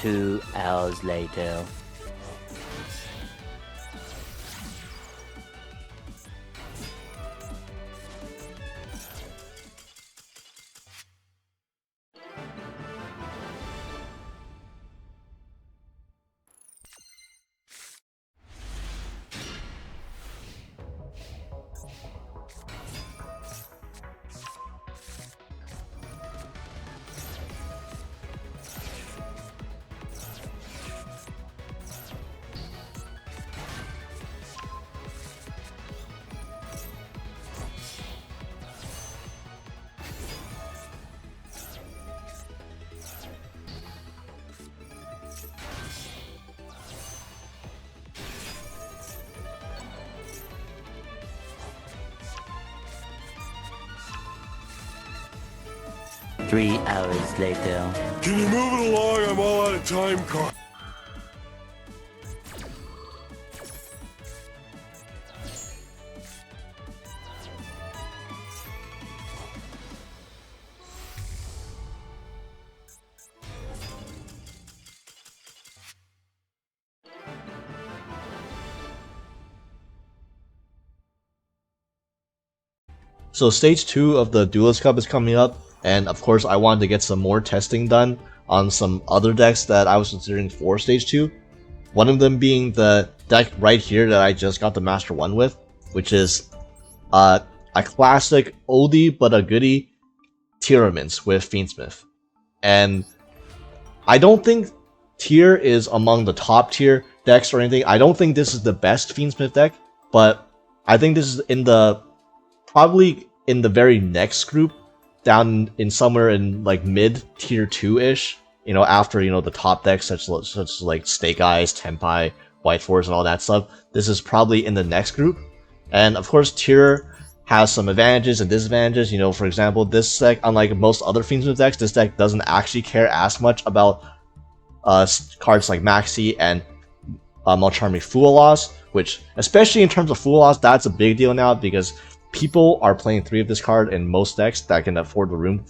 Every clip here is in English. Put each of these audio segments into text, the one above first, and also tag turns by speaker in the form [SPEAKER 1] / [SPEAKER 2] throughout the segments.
[SPEAKER 1] 2 hours later. Three hours later.
[SPEAKER 2] Can you move it along? I'm all out of time, Kash.
[SPEAKER 3] So stage 2 of the Duelist Cup is coming up, and of course I wanted to get some more testing done on some other decks that I was considering for stage 2. One of them being the deck right here that I just got the Master 1 with, which is a classic oldie but a goodie Tearlaments with Fiendsmith. And I don't think Tier is among the top tier decks or anything. I don't think this is the best Fiendsmith deck, but I think this is in the probably in the very next group, down in somewhere in like mid tier 2-ish, you know, after, you know, the top decks such as like Snake Eyes, Tempai, White Force, and all that stuff. This is probably in the next group. And of course, tier has some advantages and disadvantages. You know, for example, this deck, unlike most other Fiendsmith decks, this deck doesn't actually care as much about cards like Maxi and Mulcharmy Fool Loss, which, especially in terms of Fool Loss, that's a big deal now because people are playing 3 of this card in most decks that can afford the room,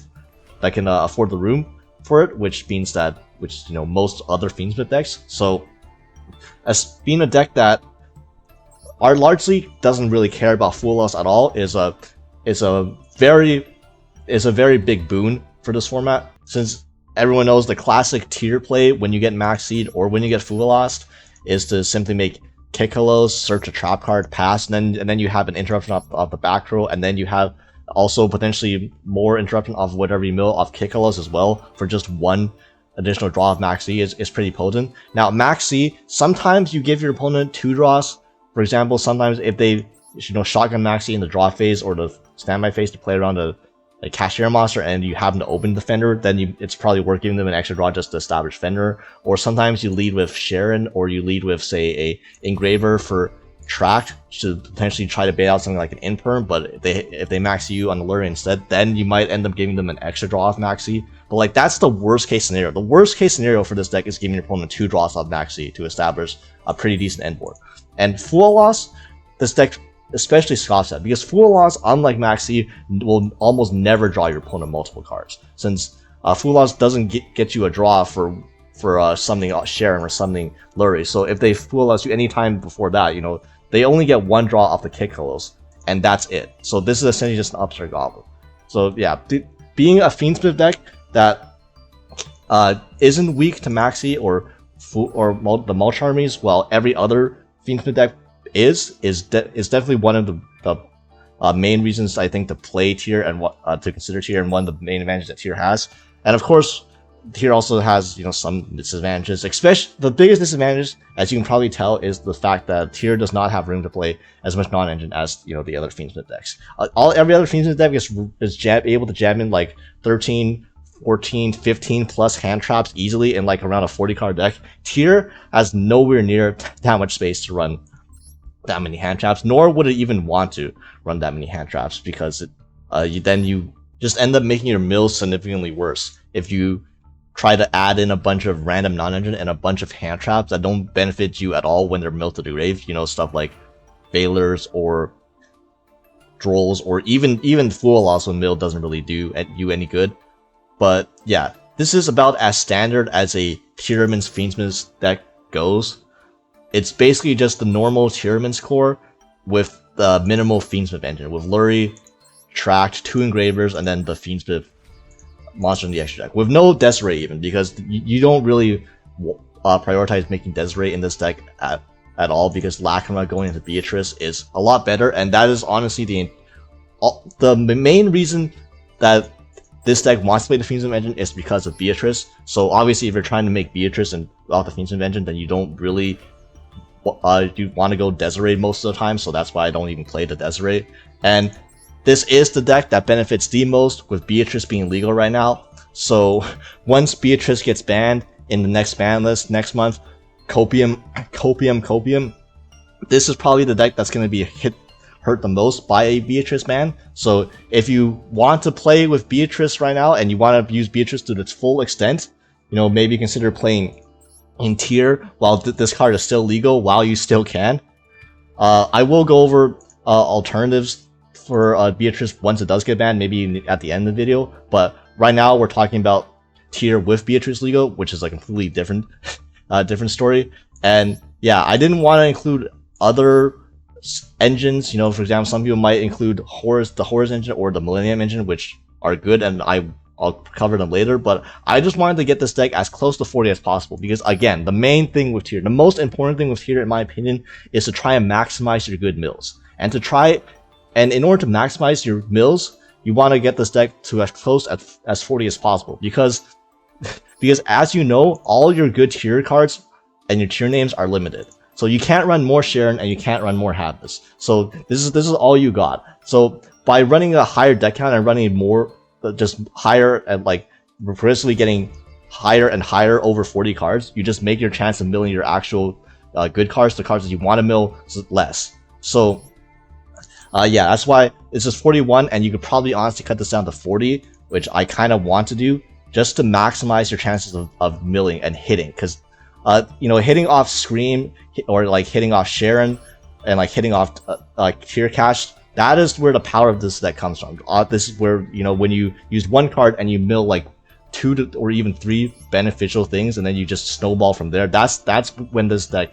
[SPEAKER 3] for it, which means that, you know, most other Fiendsmith decks. So, as being a deck that largely doesn't really care about Fool Loss at all, is a very big boon for this format, since everyone knows the classic tier play when you get Max Seed or when you get Fool Lost is to simply make kick hellos, search a trap card, pass, and then you have an interruption off the back row, and then you have also potentially more interruption off whatever you mill off kick hellos as well for just one additional draw of Max C is pretty potent. Now Max C, sometimes you give your opponent 2 draws. For example, sometimes if they, you know, shotgun Max C in the draw phase or the standby phase to play around a cashier monster and you happen to open the Fender, then it's probably worth giving them an extra draw just to establish Fender. Or sometimes you lead with Sharon, or you lead with, say, a Engraver for Tract to potentially try to bait out something like an Imperm, but if they max you on the lure instead, then you might end up giving them an extra draw off Maxi. But like, that's the worst case scenario. The worst case scenario for this deck is giving your opponent 2 draws off Maxi to establish a pretty decent end board. And Fool Loss, this deck especially scoffs at, because Fool Loss, unlike Maxi, will almost never draw your opponent multiple cards, since Fool Loss doesn't get you a draw for something Sharon or something Lurie. So if they Fool Loss you anytime before that, you know, they only get 1 draw off the kick hellos, and that's it. So this is essentially just an upstart goblin. So yeah, being a Fiendsmith deck that isn't weak to Maxi or the Mulcharmies, while every other Fiendsmith deck is definitely one of the main reasons I think to play Tier and to consider Tier, and one of the main advantages that Tier has. And of course, Tier also has, you know, some disadvantages. Especially the biggest disadvantage, as you can probably tell, is the fact that Tier does not have room to play as much non-engine as, you know, the other Fiendsmith decks. Every other Fiendsmith deck is able to jam in like 13, 14, 15 plus hand traps easily in like around a 40 card deck. Tier has nowhere near that much space to run that many hand traps, nor would it even want to run that many hand traps, because you just end up making your mills significantly worse if you try to add in a bunch of random non-engine and a bunch of hand traps that don't benefit you at all when they're milled to the grave. You know, stuff like Bailers or Drolls, or even Fool Loss when milled doesn't really do you any good. But yeah, this is about as standard as a Tearlaments Fiendsmith deck goes. It's basically just the normal Tearlaments core with the minimal Fiendsmith engine, with Lurry, Tract, 2 Engravers, and then the Fiendsmith monster in the extra deck. With no Desiree even, because you don't really prioritize making Desiree in this deck at all, because Lacrima going into Beatrice is a lot better, and that is honestly the main reason that this deck wants to play the Fiendsmith engine is because of Beatrice. So obviously if you're trying to make Beatrice and without the Fiendsmith engine, then you don't really you want to go Desiree most of the time, so that's why I don't even play the Desiree. And this is the deck that benefits the most, with Beatrice being legal right now. So once Beatrice gets banned in the next ban list next month, Copium, this is probably the deck that's going to be hurt the most by a Beatrice ban. So if you want to play with Beatrice right now and you want to use Beatrice to its full extent, you know, maybe consider playing in tier while this card is still legal, while you still can. I will go over alternatives for Beatrice once it does get banned, maybe at the end of the video, but right now we're talking about tier with Beatrice legal, which is a completely different different story. And yeah, I didn't want to include other engines. You know, for example, some people might include Horus, the Horus engine or the Millennium engine, which are good, and I'll cover them later, but I just wanted to get this deck as close to 40 as possible, because again, the main thing with tier, the most important thing with tier in my opinion, is to try and maximize your good mills. And in order to maximize your mills, you want to get this deck to as close as 40 as possible, because as you know, all your good tier cards and your tier names are limited. So you can't run more Sharon and you can't run more Hadness. So this is all you got. So by running a higher deck count and running more, just higher and like progressively getting higher and higher over 40 cards, you just make your chance of milling your actual good cards, the cards that you want to mill, less. So yeah, that's why it's just 41, and you could probably honestly cut this down to 40, which I kind of want to do, just to maximize your chances of milling and hitting, because you know, hitting off Scream or like hitting off Sharon and like hitting off Tier Kash, that is where the power of this deck comes from. This is where, you know, when you use one card and you mill like 2 or even 3 beneficial things, and then you just snowball from there. That's when this deck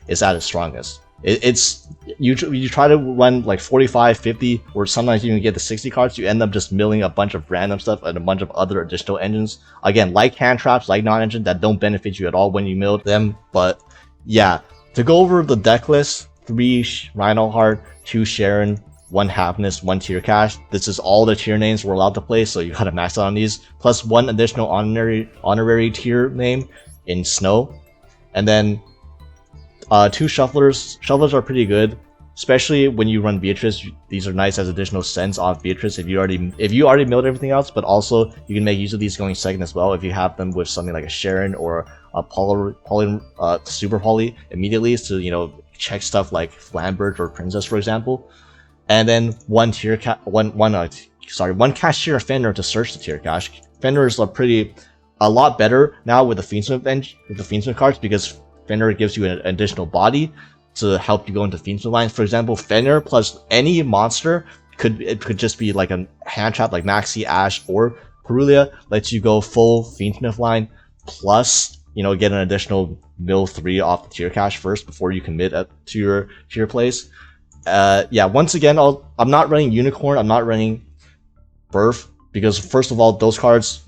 [SPEAKER 3] is at its strongest. You try to run like 45, 50, or sometimes you even get to 60 cards, you end up just milling a bunch of random stuff and a bunch of other additional engines. Again, like hand traps, like non-engine, that don't benefit you at all when you mill them. But yeah, to go over the deck list, 3 Rhinoheart, 2 Sharon, 1 Happiness, 1 Tier Kash. This is all the tier names we're allowed to play, so you gotta max out on these. Plus 1 additional honorary tier name in Snow. And then 2 Shufflers. Shufflers are pretty good, especially when you run Beatrice. These are nice as additional sends off Beatrice if you already milled everything else, but also you can make use of these going second as well if you have them with something like a Sharon or a Super Poly immediately, to, you know, check stuff like Flambert or Princess, for example. And then 1 Cashier Fender to search the Tier Kash. Fender is a lot better now with the Fiendsmith cards, because Fender gives you an additional body to help you go into Fiendsmith lines. For example, Fender plus any monster could just be like a hand trap like Maxi, Ash, or Purulia, lets you go full Fiendsmith line, plus, you know, get an additional mill 3 off the Tier Kash first before you commit to your plays. Yeah, once again, I'm not running Unicorn, I'm not running Birth, because first of all, those cards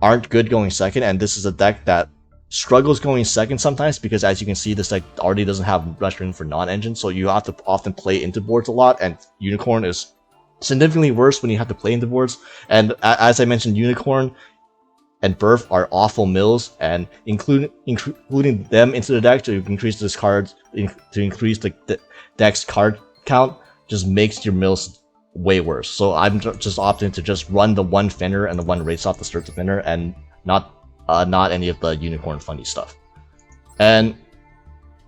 [SPEAKER 3] aren't good going second, and this is a deck that struggles going second sometimes, because as you can see, this deck already doesn't have rush ring for non-engine, so you have to often play into boards a lot, and Unicorn is significantly worse when you have to play into boards. And as I mentioned, Unicorn and Birth are awful mills, and including them into the deck to increase the deck's card count just makes your mills way worse. So I'm just opting to just run the 1 Fender and the 1 Race off the Search Defender, and not any of the Unicorn funny stuff. And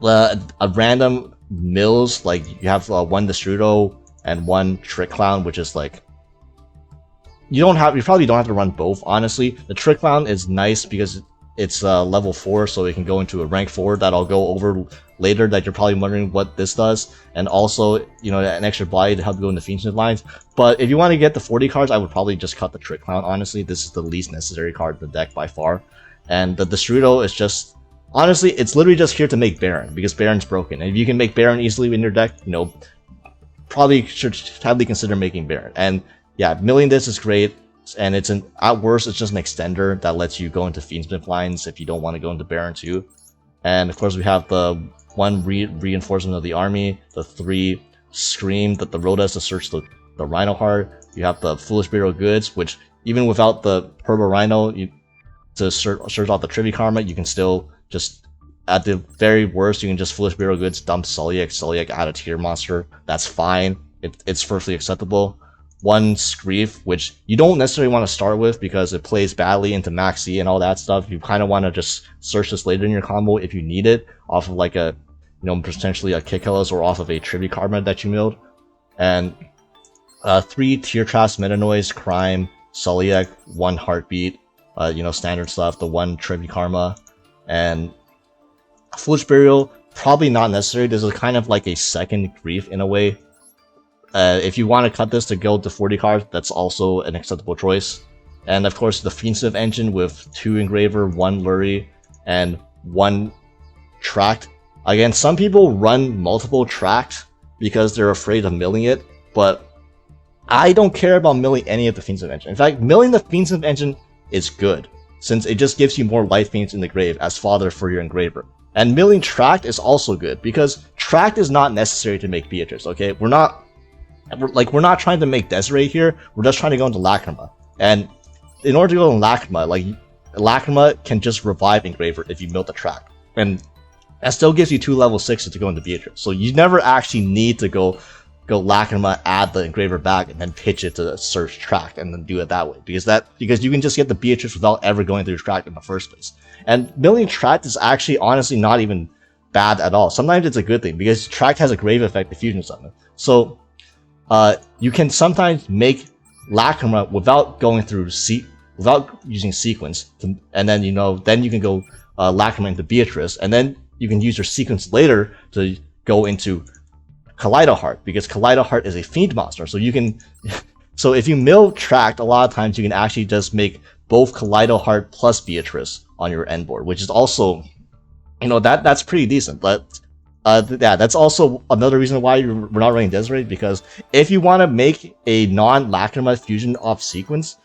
[SPEAKER 3] a random mills, like you have 1 Destrudo and 1 Trick Clown, which is like, you probably don't have to run both, honestly. The Trick Clown is nice because it's level 4, so it can go into a rank 4 that I'll go over later, that you're probably wondering what this does, and also, you know, an extra body to help you go into Fiendsmith lines. But if you want to get the 40 cards, I would probably just cut the Trick Clown, honestly. This is the least necessary card in the deck by far. And the Destrudo is just, honestly, it's literally just here to make Baron, because Baron's broken. And if you can make Baron easily in your deck, you know, probably should highly consider making Baron. And yeah, milling this is great. And it's at worst, it's just an extender that lets you go into Fiendsmith lines if you don't want to go into Baron too. And of course, we have the 1 reinforcement of the army, the 3 Scream, that the Rhodas to search the Rhino Heart. You have the Foolish Burial Goods, which even without the Purple Rhino to search out the Trivia Karma, you can still just, at the very worst, you can just Foolish Burial Goods, dump Sulliek, add a tier monster. That's fine. It's perfectly acceptable. 1 Screef, which you don't necessarily want to start with because it plays badly into Maxi and all that stuff. You kind of want to just search this later in your combo if you need it, off of like a, you know, potentially a Kikillas or off of a Trivia Karma that you milled. And 3 Tear Traps, Meta Noise, Crime, Sulliek, 1 Heartbeat, you know, standard stuff, the 1 Trivia Karma, and Foolish Burial, probably not necessary. This is kind of like a second Grief in a way. If you want to cut this to go to 40 cards, that's also an acceptable choice. And of course, the Fiendsmith engine with 2 Engraver, 1 Lurie, and 1 Tract. Again, some people run multiple Tract because they're afraid of milling it, but I don't care about milling any of the Fiendsmith engine. In fact, milling the Fiendsmith engine is good, since it just gives you more Life Fiends in the grave as fodder for your Engraver. And milling Tract is also good, because Tract is not necessary to make Beatrice, okay? We're not trying to make Desiree here, we're just trying to go into Lacrima. And in order to go into Lacrima, like, Lacrima can just revive Engraver if you mill the Tract. And that still gives you 2 level 6s to go into Beatrice. So you never actually need to go Lacrima, add the Engraver back, and then pitch it to search Tract, and then do it that way. Because you can just get the Beatrice without ever going through Tract in the first place. And milling Tract is actually honestly not even bad at all. Sometimes it's a good thing, because Tract has a grave effect to fusion summon. So you can sometimes make Lacrima without going through without using sequence, and then, you know, then you can go Lacrima into Beatrice, and then you can use your sequence later to go into Kaleido Heart, because Kaleido Heart is a fiend monster. So you can, so if you mill Tract, a lot of times you can actually just make both Kaleido Heart plus Beatrice on your end board, which is also, you know, that's pretty decent. But yeah, that's also another reason why we're not running Desiree, because if you want to make a non-Lacrima fusion off sequence,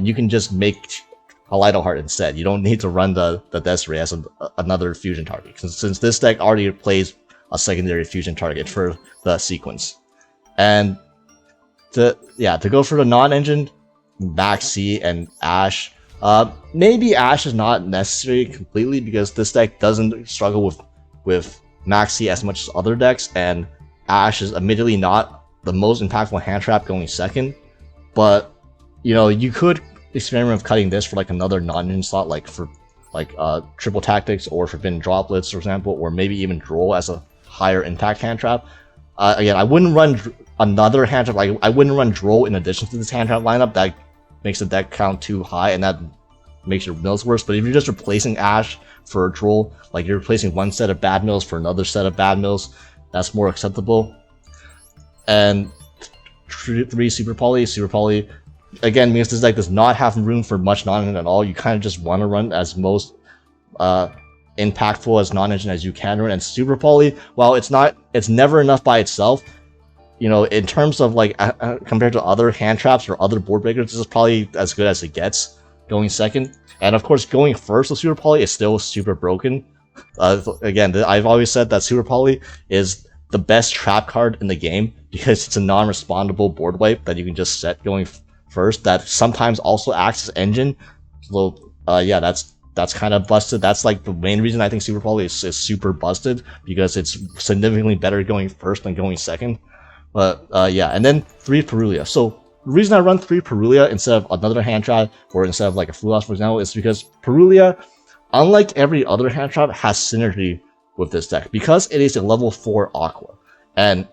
[SPEAKER 3] you can just make Kaleido Heart instead. You don't need to run the Desiree as another fusion target, since this deck already plays a secondary fusion target for the sequence. And to go for the non-engine, Maxi and Ashe. Maybe Ashe is not necessary completely, because this deck doesn't struggle with Maxi as much as other decks, and Ashe is admittedly not the most impactful hand trap going second. But, you know, you could experiment with cutting this for like another non-engine slot, like for Triple Tactics or Forbidden Droplets, for example, or maybe even Droll as a higher impact hand trap. Again, I wouldn't run another hand trap. Like, I wouldn't run Droll in addition to this hand trap lineup. That makes the deck count too high, and that makes your mills worse. But if you're just replacing Ashe for a Droll, like you're replacing one set of bad mills for another set of bad mills, that's more acceptable. And 3 Super Poly, again, because this deck does not have room for much non-engine at all, you kind of just want to run as most impactful as non-engine as you can run. And Super Poly, while it's never enough by itself, you know, in terms of like compared to other hand traps or other board breakers, this is probably as good as it gets going second. And of course, going first with Super Poly is still super broken. Again, I've always said that Super Poly is the best trap card in the game, because it's a non-respondable board wipe that you can just set going first, that sometimes also acts as engine. So yeah, that's kind of busted. That's like the main reason I think Super Poly is super busted, because it's significantly better going first than going second. But yeah, and then 3 Purulia. So the reason I run 3 Purulia instead of another hand trap, or instead of like a Full House, for example, is because Purulia, unlike every other hand trap, has synergy with this deck, because it is a level 4 Aqua. And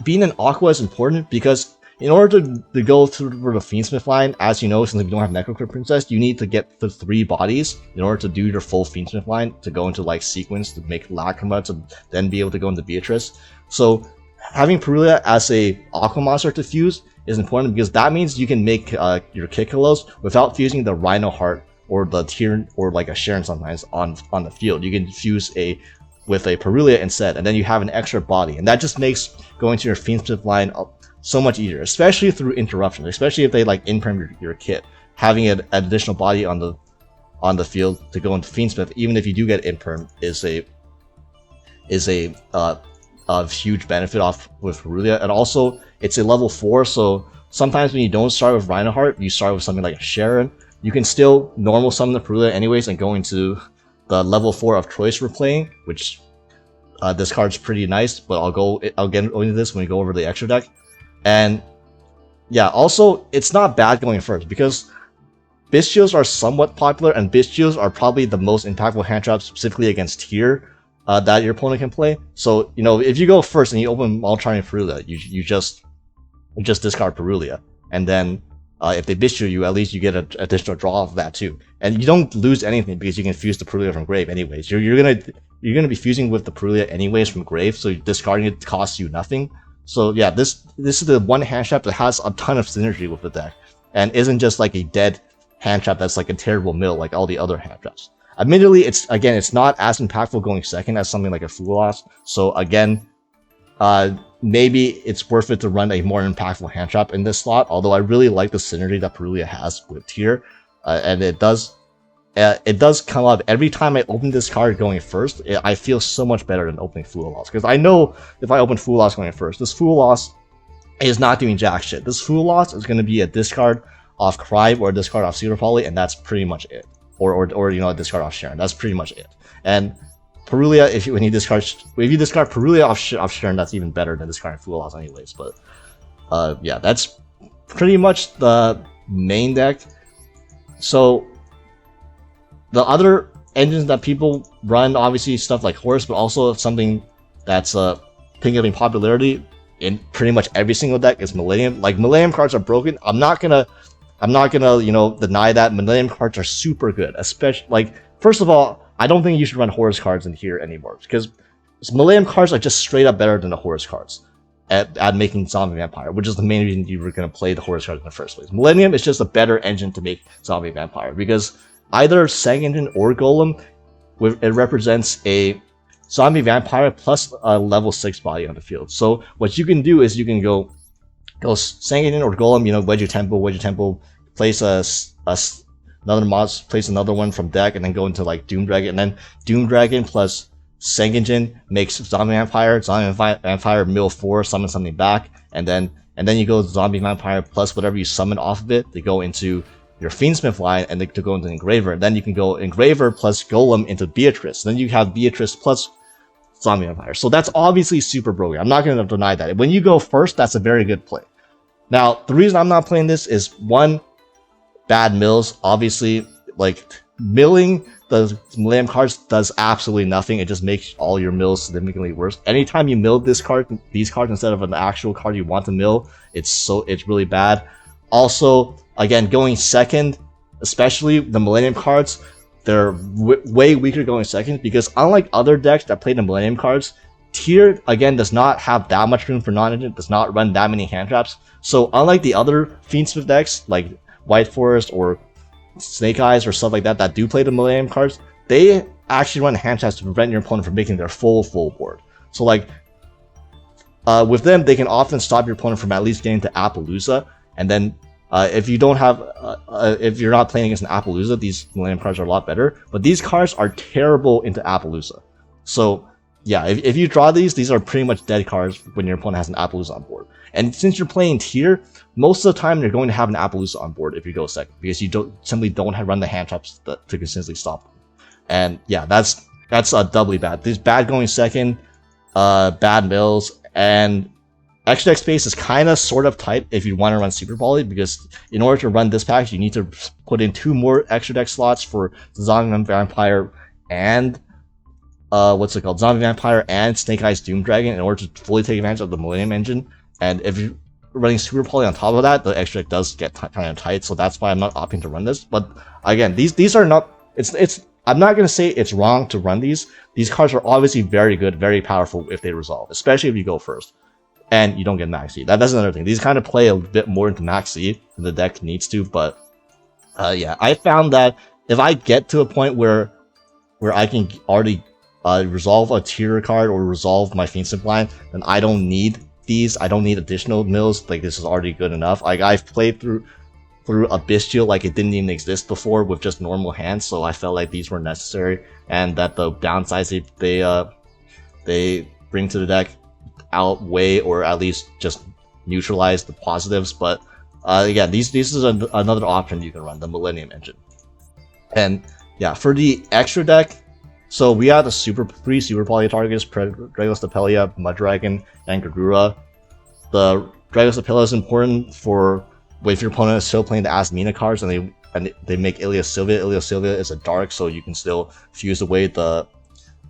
[SPEAKER 3] being an Aqua is important because in order to go through the Fiendsmith line, as you know, since we don't have Necrocrypt Princess, you need to get the 3 bodies in order to do your full Fiendsmith line, to go into like sequence, to make Lacrima, to then be able to go into Beatrice. So having Purulia as a Aqua monster to fuse is important, because that means you can make your Kikalos without fusing the Rhino Heart or the Tyr or like a Sharon sometimes on the field. You can fuse with a Purulia instead, and then you have an extra body, and that just makes going to your Fiendsmith line so much easier, especially through interruption, especially if they like imperm your kit. Having an additional body on the field to go into Fiendsmith, even if you do get imperm, is a huge benefit off with Purulia. And also it's a level 4, so sometimes when you don't start with Reinhardt, you start with something like a Sharon. You can still normal summon the Purulia anyways and go into the level 4 of choice we're playing, which this card's pretty nice, but I'll get into this when we go over the extra deck. And yeah, also it's not bad going first, because Bystials are somewhat popular, and Bystials are probably the most impactful hand trap specifically against Tyr that your opponent can play. So, you know, if you go first and you open Mulcharmy Purulia, you just discard Purulia, and then if they Bystial you, at least you get an additional draw of that too, and you don't lose anything because you can fuse the Purulia from grave anyways. You're gonna be fusing with the Purulia anyways from grave, so discarding it costs you nothing. So yeah, this is the one hand trap that has a ton of synergy with the deck, and isn't just like a dead hand trap that's like a terrible mill like all the other hand traps. Admittedly, it's not as impactful going second as something like a Fool Loss. So again, maybe it's worth it to run a more impactful hand trap in this slot. Although I really like the synergy that Purulia has with Tyr, and it does come up every time I open this card going first. I feel so much better than opening Fool Loss, because I know if I open Fool Loss going first, this Fool Loss is not doing jack shit. This Fool Loss is going to be a discard off Crive or a discard off Cedar Poly, and that's pretty much it. Or you know, a discard off Sharon. That's pretty much it. And Purulia, if you discard Purulia off Sharon, that's even better than discarding Fool Loss anyways. But yeah, that's pretty much the main deck. So the other engines that people run, obviously stuff like Horus, but also something that's picking up in popularity in pretty much every single deck is Millennium. Like, Millennium cards are broken. I'm not gonna you know, deny that. Millennium cards are super good, especially like, first of all, I don't think you should run Horus cards in here anymore, because Millennium cards are just straight up better than the Horus cards at making Zombie Vampire, which is the main reason you were going to play the Horus cards in the first place. Millennium is just a better engine to make Zombie Vampire, because either Sang Engine or Golem, it represents a Zombie Vampire plus a level 6 body on the field. So what you can do is you can go Sang Engine or Golem, you know, Wedge Temple, place another mod, place another one from deck, and then go into like Doom Dragon, and then Doom Dragon plus Sang Engine makes Zombie Vampire mill 4, summon something back, and then you go Zombie Vampire plus whatever you summon off of it to go into your Fiendsmith line, and to go into Engraver. And then you can go Engraver plus Golem into Beatrice. Then you have Beatrice plus Zombie Vampire. So that's obviously super broken. I'm not going to deny that. When you go first, that's a very good play. Now, the reason I'm not playing this is, one, bad mills. Obviously, like, milling the Millennium cards does absolutely nothing. It just makes all your mills significantly worse. Anytime you mill these cards instead of an actual card you want to mill, it's really bad. Also, again, going second, especially the Millennium cards, they're way weaker going second, because unlike other decks that play the Millennium cards, Tyr, again, does not have that much room for non-engine, does not run that many hand traps. So unlike the other Fiendsmith decks, like White Forest or Snake Eyes or stuff like that, that do play the Millennium cards, they actually run hand traps to prevent your opponent from making their full board. So like, with them, they can often stop your opponent from at least getting to Appaloosa, and then if you don't have, if you're not playing against an Appaloosa, these Millennium cards are a lot better. But these cards are terrible into Appaloosa. So yeah, if you draw these are pretty much dead cards when your opponent has an Appaloosa on board. And since you're playing Tyr, most of the time you're going to have an Appaloosa on board if you go second, because you simply don't run the hand traps to consistently stop them. And yeah, that's doubly bad. These bad going second, bad mills, and extra deck space is kind of sort of tight if you want to run Super Poly, because in order to run this pack, you need to put in 2 more extra deck slots for Zombie Vampire and Zombie Vampire and Snake Eyes Doom Dragon in order to fully take advantage of the Millennium engine. And if running Super Poly on top of that, the extra deck does get kind of tight, so that's why I'm not opting to run this. But again, these are not, I'm not going to say it's wrong to run these. These cards are obviously very good, very powerful if they resolve, especially if you go first and you don't get Max C. That's another thing. These kind of play a bit more into Max C than the deck needs to, but yeah, I found that if I get to a point where I can already resolve a tier card or resolve my Fiendsmith line, then I don't need these. I don't need additional mills. Like, this is already good enough. Like, I've played through a Bystial like it didn't even exist before with just normal hands, so I felt like these were necessary, and that the downsides they bring to the deck outweigh or at least just neutralize the positives. But again, these is another option you can run, the Millennium engine. And yeah, for the extra deck, so we have the three super poly targets: Dragostapelia, Mudragon, and Gagura. The Dragostapelia is important for if your opponent is still playing the Asmina cards and they make Ilia Sylvia. Ilia Sylvia is a dark, so you can still fuse away the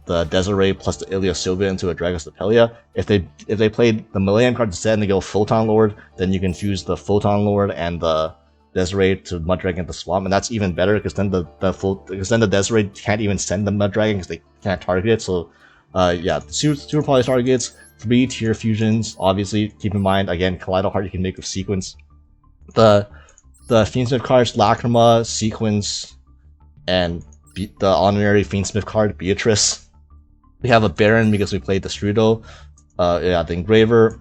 [SPEAKER 3] Desiree plus the Ilia Sylvia into a Dragostapelia. If they played the Millennium card instead and they go Photon Lord, then you can fuse the Photon Lord and the Desiree to Mudragon at the swamp, and that's even better because then the Desiree can't even send the Mudragon because they can't target it. So yeah, the super poly targets, 3 tier fusions. Obviously, keep in mind again, Kaleido Heart you can make with Sequence. The Fiendsmith cards, Lacrima, Sequence, and the honorary Fiendsmith card, Beatrice. We have a Baron because we played the Strudo. Yeah, the Engraver,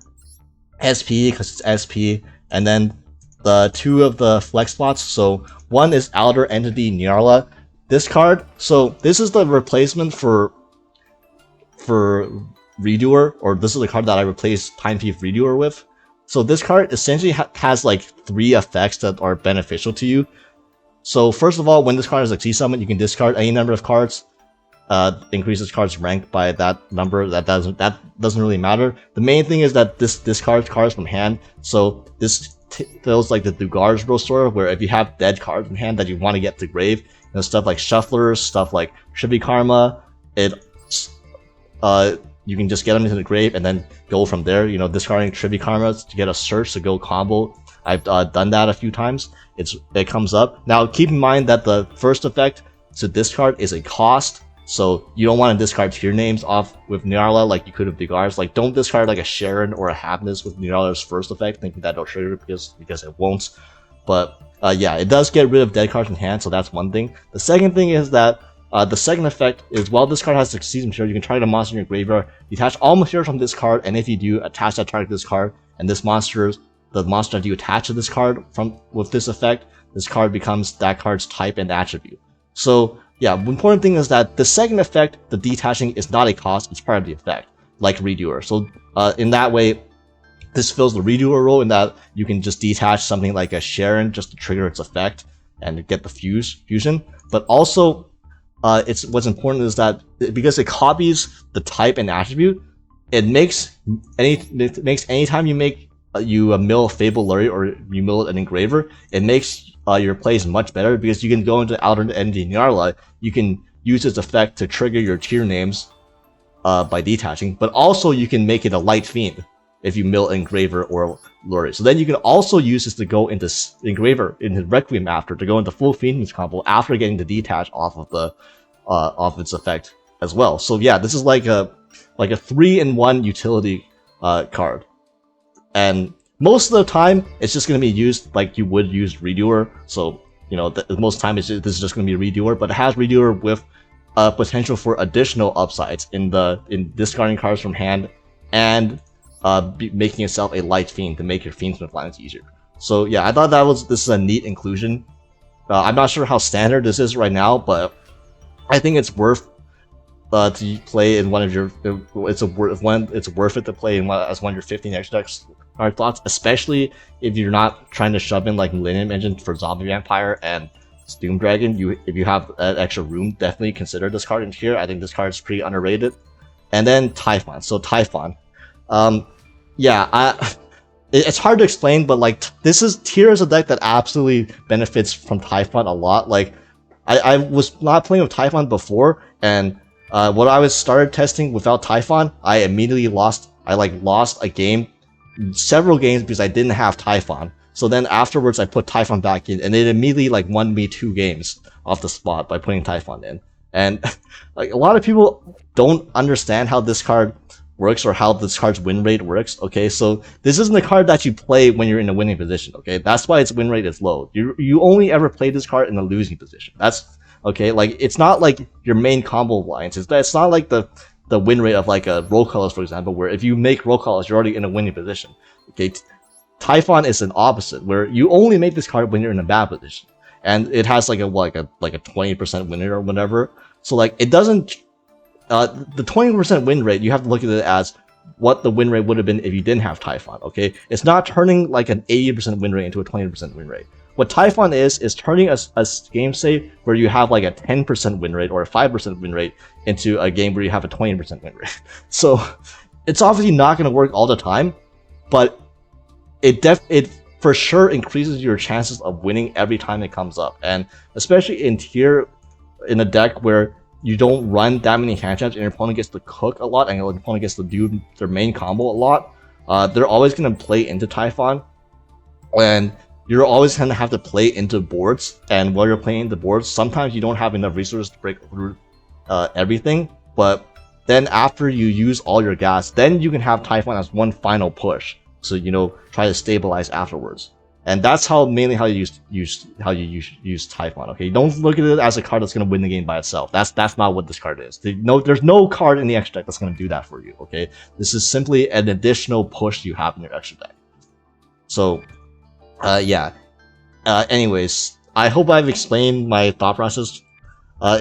[SPEAKER 3] SP because it's SP, and then the 2 of the flex slots. So one is Outer Entity Nyarla. This card, so this is the replacement for Redoer, or this is the card that I replaced Pine Thief Redoer with. So this card essentially has like 3 effects that are beneficial to you. So first of all, when this card is Xyz summon, you can discard any number of cards. Increases cards rank by that number. That doesn't really matter. The main thing is that this discards cards from hand. So this feels like the Dugar's Restore, where if you have dead cards in hand that you want to get to grave, stuff like Shufflers, stuff like Tribute Karma, you can just get them into the grave and then go from there. Discarding Tribute Karma to get a search to go combo. I've done that a few times. It comes up. Now keep in mind that the first effect to discard is a cost, so you don't want to discard tier names off with Nyarla like you could with Dugar's. Like, don't discard like a Sharon or a Happiness with Nyarla's first effect, thinking that it'll trigger because it won't. But yeah, it does get rid of dead cards in hand, so that's one thing. The second thing is that the second effect is, while this card has Xyz material, you can target a monster in your graveyard, detach all material from this card, and if you do, attach that target to this card, and the monster that you attach to this card with this effect, this card becomes that card's type and attribute. So yeah, the important thing is that the second effect, the detaching, is not a cost, it's part of the effect, like Redoer. So in that way, this fills the Redoer role in that you can just detach something like a Sharon just to trigger its effect and get the fusion. But also, what's important is that because it copies the type and attribute, it makes anytime you make you mill Fable Lurry or you mill an Engraver, it makes your plays much better because you can go into Outer Entity Nyarla, you can use its effect to trigger your tier names by detaching, but also you can make it a Light Fiend if you mill Engraver or Lurry. So then you can also use this to go into Engraver, into Requiem after, to go into full Fiend's combo after getting the detach off of its effect as well. So yeah, this is like a 3-in-1 utility card. And most of the time, it's just going to be used like you would use Redoer. So, most of the time, this is just going to be Redoer, but it has Redoer with potential for additional upsides in discarding cards from hand and making itself a Light Fiend to make your Fiendsmith lines easier. So yeah, I thought this is a neat inclusion. I'm not sure how standard this is right now, but I think it's worth to play in one of your. It's worth it to play as one of your 15 extra card slots, especially if you're not trying to shove in like Millennium Engine for Zombie Vampire and Doom Dragon. If you have that extra room, definitely consider this card in here. I think this card is pretty underrated. And then Typhon. So Typhon, yeah, it's hard to explain, but like Tier is a deck that absolutely benefits from Typhon a lot. Like I was not playing with Typhon before, and when I started testing without Typhon, I immediately lost. I lost a game several games because I didn't have Typhon. So then afterwards I put Typhon back in, and it immediately like won me 2 games off the spot by putting Typhon in. And like a lot of people don't understand how this card works or how this card's win rate works. Okay, so this isn't a card that you play when you're in a winning position. Okay, that's why its win rate is low. You only ever play this card in a losing position. That's okay. Like it's not like your main combo lines. It's not like the win rate of like a roll colors, for example, where if you make roll colors, you're already in a winning position. Okay, Typhon is an opposite, where you only make this card when you're in a bad position, and it has like a 20% win rate or whatever. So like it doesn't. The 20% win rate, you have to look at it as what the win rate would have been if you didn't have Typhon. Okay, it's not turning like an 80% win rate into a 20% win rate. What Typhon is turning a game save where you have like a 10% win rate or a 5% win rate into a game where you have a 20% win rate. So it's obviously not going to work all the time, but it for sure increases your chances of winning every time it comes up. And especially in a deck where you don't run that many hand traps and your opponent gets to cook a lot and your opponent gets to do their main combo a lot, they're always going to play into Typhon, and you're always going to have to play into boards. And while you're playing the boards, sometimes you don't have enough resources to break through everything, but then after you use all your gas, then you can have Typhon as one final push, so try to stabilize afterwards. And that's mainly how you use Typhon. Okay, don't look at it as a card that's going to win the game by itself. That's not what this card is. There's no card in the extra deck that's going to do that for you. Okay, this is simply an additional push you have in your extra deck. So, yeah. Anyways, I hope I've explained my thought process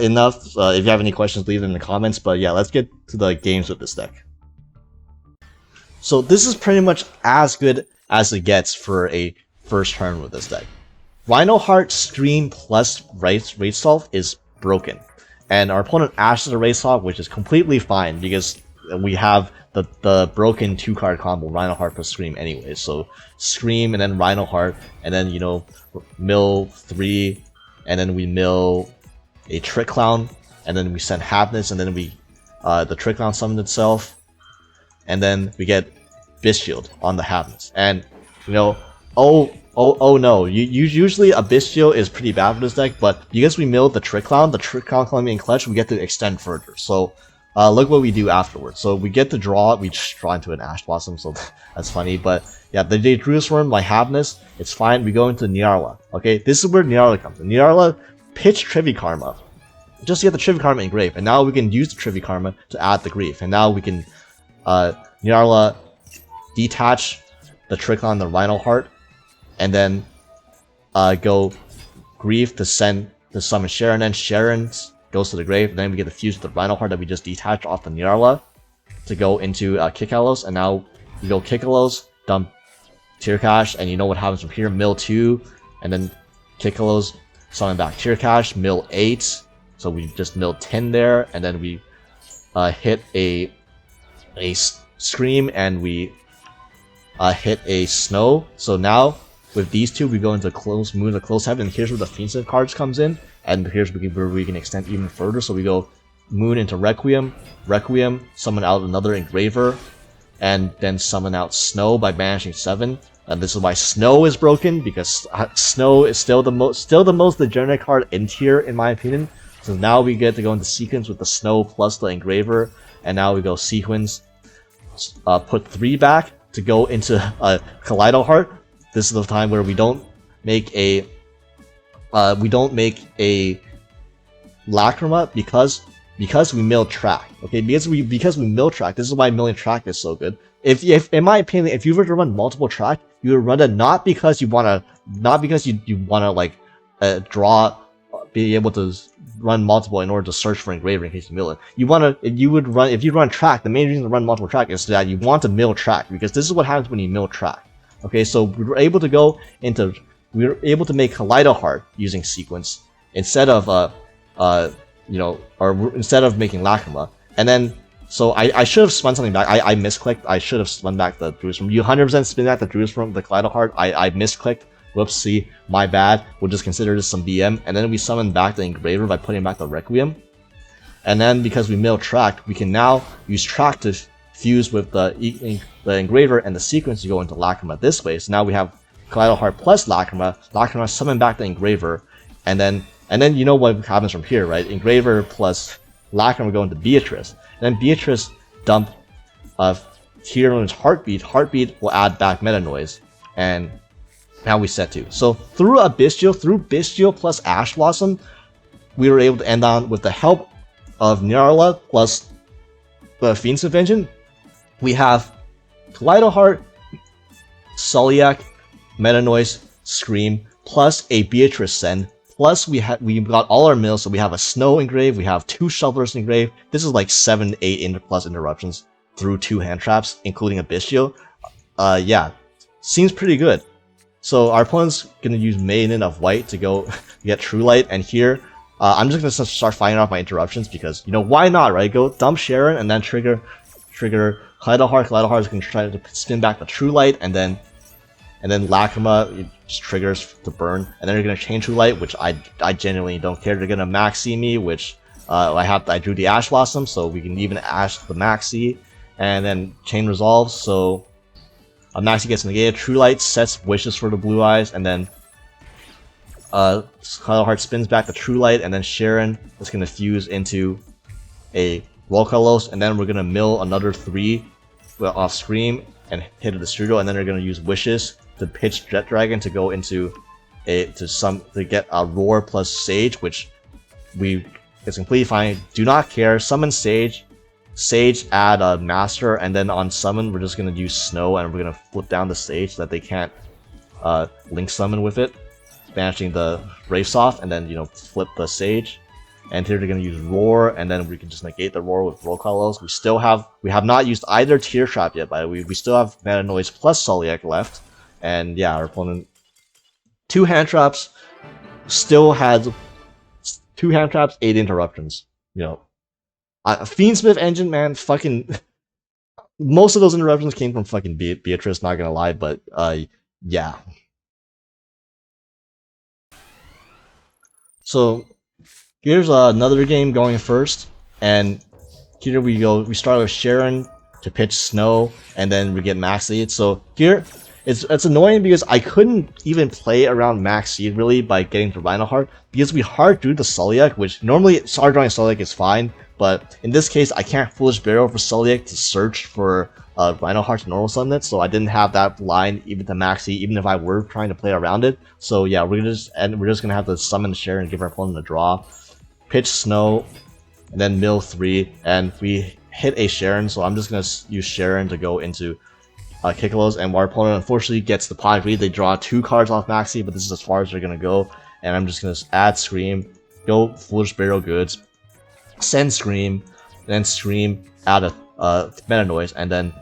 [SPEAKER 3] enough. If you have any questions, leave them in the comments. But yeah, let's get to the games with this deck. So this is pretty much as good as it gets for a first turn with this deck. Rhinoheart Scream plus Wraith Solve is broken, and our opponent ashes a Wraith Solve, which is completely fine because we have the broken 2-card combo Rhinoheart plus Scream anyway. So Scream and then Rhinoheart, and then mill 3, and then we mill a Trick Clown, and then we send Happiness, and then we the Trick Clown summons itself, and then we get Bystial on the Happiness, and oh no, usually a Bystial is pretty bad for this deck, but because we milled the Trick Clown coming in clutch, we get to extend further. So look what we do afterwards. So we get to draw, we just draw into an Ash Blossom, so that's funny. But yeah, the Daedrus Worm, my Happiness, it's fine. We go into Nyarla. Okay, this is where Nyarla comes in. Nyarla pitch Trivy Karma, just to get the Trivy Karma engraved, and now we can use the Trivy Karma to add the Grief, and now we can Nyarla detach the Trick on the Rhinoheart, and then go Grief to summon Sharon, and Sharon goes to the grave, and then we get the fuse with the Rhinoheart that we just detached off the Nyarla to go into Kikalos, and now we go Kikalos, dump Kash, and you know what happens from here, mill 2, and then Kikalos, summon back Kash, mill 8, so we just mill 10 there, and then we hit a Scream, and we hit a Snow. So now with these two, we go into Close Moon to Close Heaven, and here's where the Fiendsmith cards comes in, and here's where we can extend even further. So we go Moon into Requiem, summon out another Engraver, and then summon out Snow by banishing 7. And this is why Snow is broken, because Snow is still the most degenerate card in tier, in my opinion. So now we get to go into Sequence with the Snow plus the Engraver, and now we go Sequence, put 3 back to go into Kaleido Heart. This is the time where we don't make a Lacrima because we mill Track. Okay, because we mill Track. This is why milling Track is so good. If in my opinion, if you were to run multiple Track, you would run it not because you wanna like draw, be able to run multiple in order to search for Engraver in case you mill it. If you run Track, the main reason to run multiple Track is that you want to mill Track, because this is what happens when you mill Track. Okay, so we were able to make Kaleido Heart using Sequence instead of instead of making Lacrima. And then so I should have spun something back. I misclicked. I should have spun back the Druid's Worm. You 100% spin back the Druid's Worm, the Kaleido Heart. I misclicked. Whoopsie, my bad. We'll just consider this some BM. And then we summon back the Engraver by putting back the Requiem. And then because we mill Track, we can now use Track to fuse with the engraver and the sequence to go into Lacrima this way. So now we have Kaleido Heart plus Lacrima. Lacrima summon back the engraver, and then you know what happens from here, right? Engraver plus Lacrima go into Beatrice. And then Beatrice dump Tearlaments Heartbeat. Heartbeat will add back Meta Noise, and now we set 2. So through Bystial plus Ash Blossom, we were able to end on with the help of Nyarla plus the Fiendsmith engine. We have Kaleido Heart, Sulliak, Meta Noise, Scream, plus a Beatrice Send. Plus we got all our mills, so we have a Snow engrave, we have 2 Shovelers engrave. This is like 7-8 plus interruptions through 2 hand traps, including a Bystial. Yeah, seems pretty good. So our opponent's gonna use Maiden of White to go get True Light, and here I'm just gonna start firing off my interruptions because, you know, why not, right? Go dump Sharon and then trigger Kaleido Heart. Kaleido Heart is gonna try to spin back the True Light, and then Lacrima just triggers to burn, and then you're gonna chain True Light, which I genuinely don't care. They're gonna Maxi me, which I drew the Ash Blossom, so we can even Ash the Maxi, and then chain resolves. So Maxi gets negated. True Light sets wishes for the blue eyes, and then Kaleido Heart spins back the True Light, and then Sharon is gonna fuse into a Volcalos, and then we're gonna mill another 3 off Scream and hit a Destrudo, and then they're gonna use wishes to pitch Jet Dragon to go into to get a Roar plus Sage, which it's completely fine. Do not care. Summon Sage. Sage add a Master, and then on summon we're just gonna use Snow, and we're gonna flip down the Sage so that they can't link summon with it, banishing the Wraiths off, and then, you know, flip the Sage. And here they're gonna use Roar, and then we can just negate the Roar with Volcalos. We have not used either Tear Trap yet, by the way. We still have Meta Noise plus Sulliak left, and yeah, our opponent 2 hand traps, still has 2 hand traps, 8 interruptions. You know, Fiendsmith engine, man, fucking most of those interruptions came from fucking Beatrice, not gonna lie, but yeah. So here's another game going first, and here we start with Sharon to pitch Snow, and then we get Max Seed. So here it's annoying because I couldn't even play around Max Seed really by getting to Rhino Heart, because we hard drew the Sulliak, which normally hard drawing Sulliak is fine, but in this case I can't Foolish Barrel for Sulliak to search for Rhino Heart to normal summon it, so I didn't have that line even to Max Seed, even if I were trying to play around it. So yeah, we're just gonna have to summon Sharon and give our opponent a draw, pitch Snow, and then mill 3, and we hit a Sharon, so I'm just gonna use Sharon to go into Kikalos, and our opponent unfortunately gets the Pod Read. They draw 2 cards off Maxi, but this is as far as they're gonna go, and I'm just gonna add Scream, go Foolish Burial Goods, send Scream, then Scream, add a Meta Noise, and then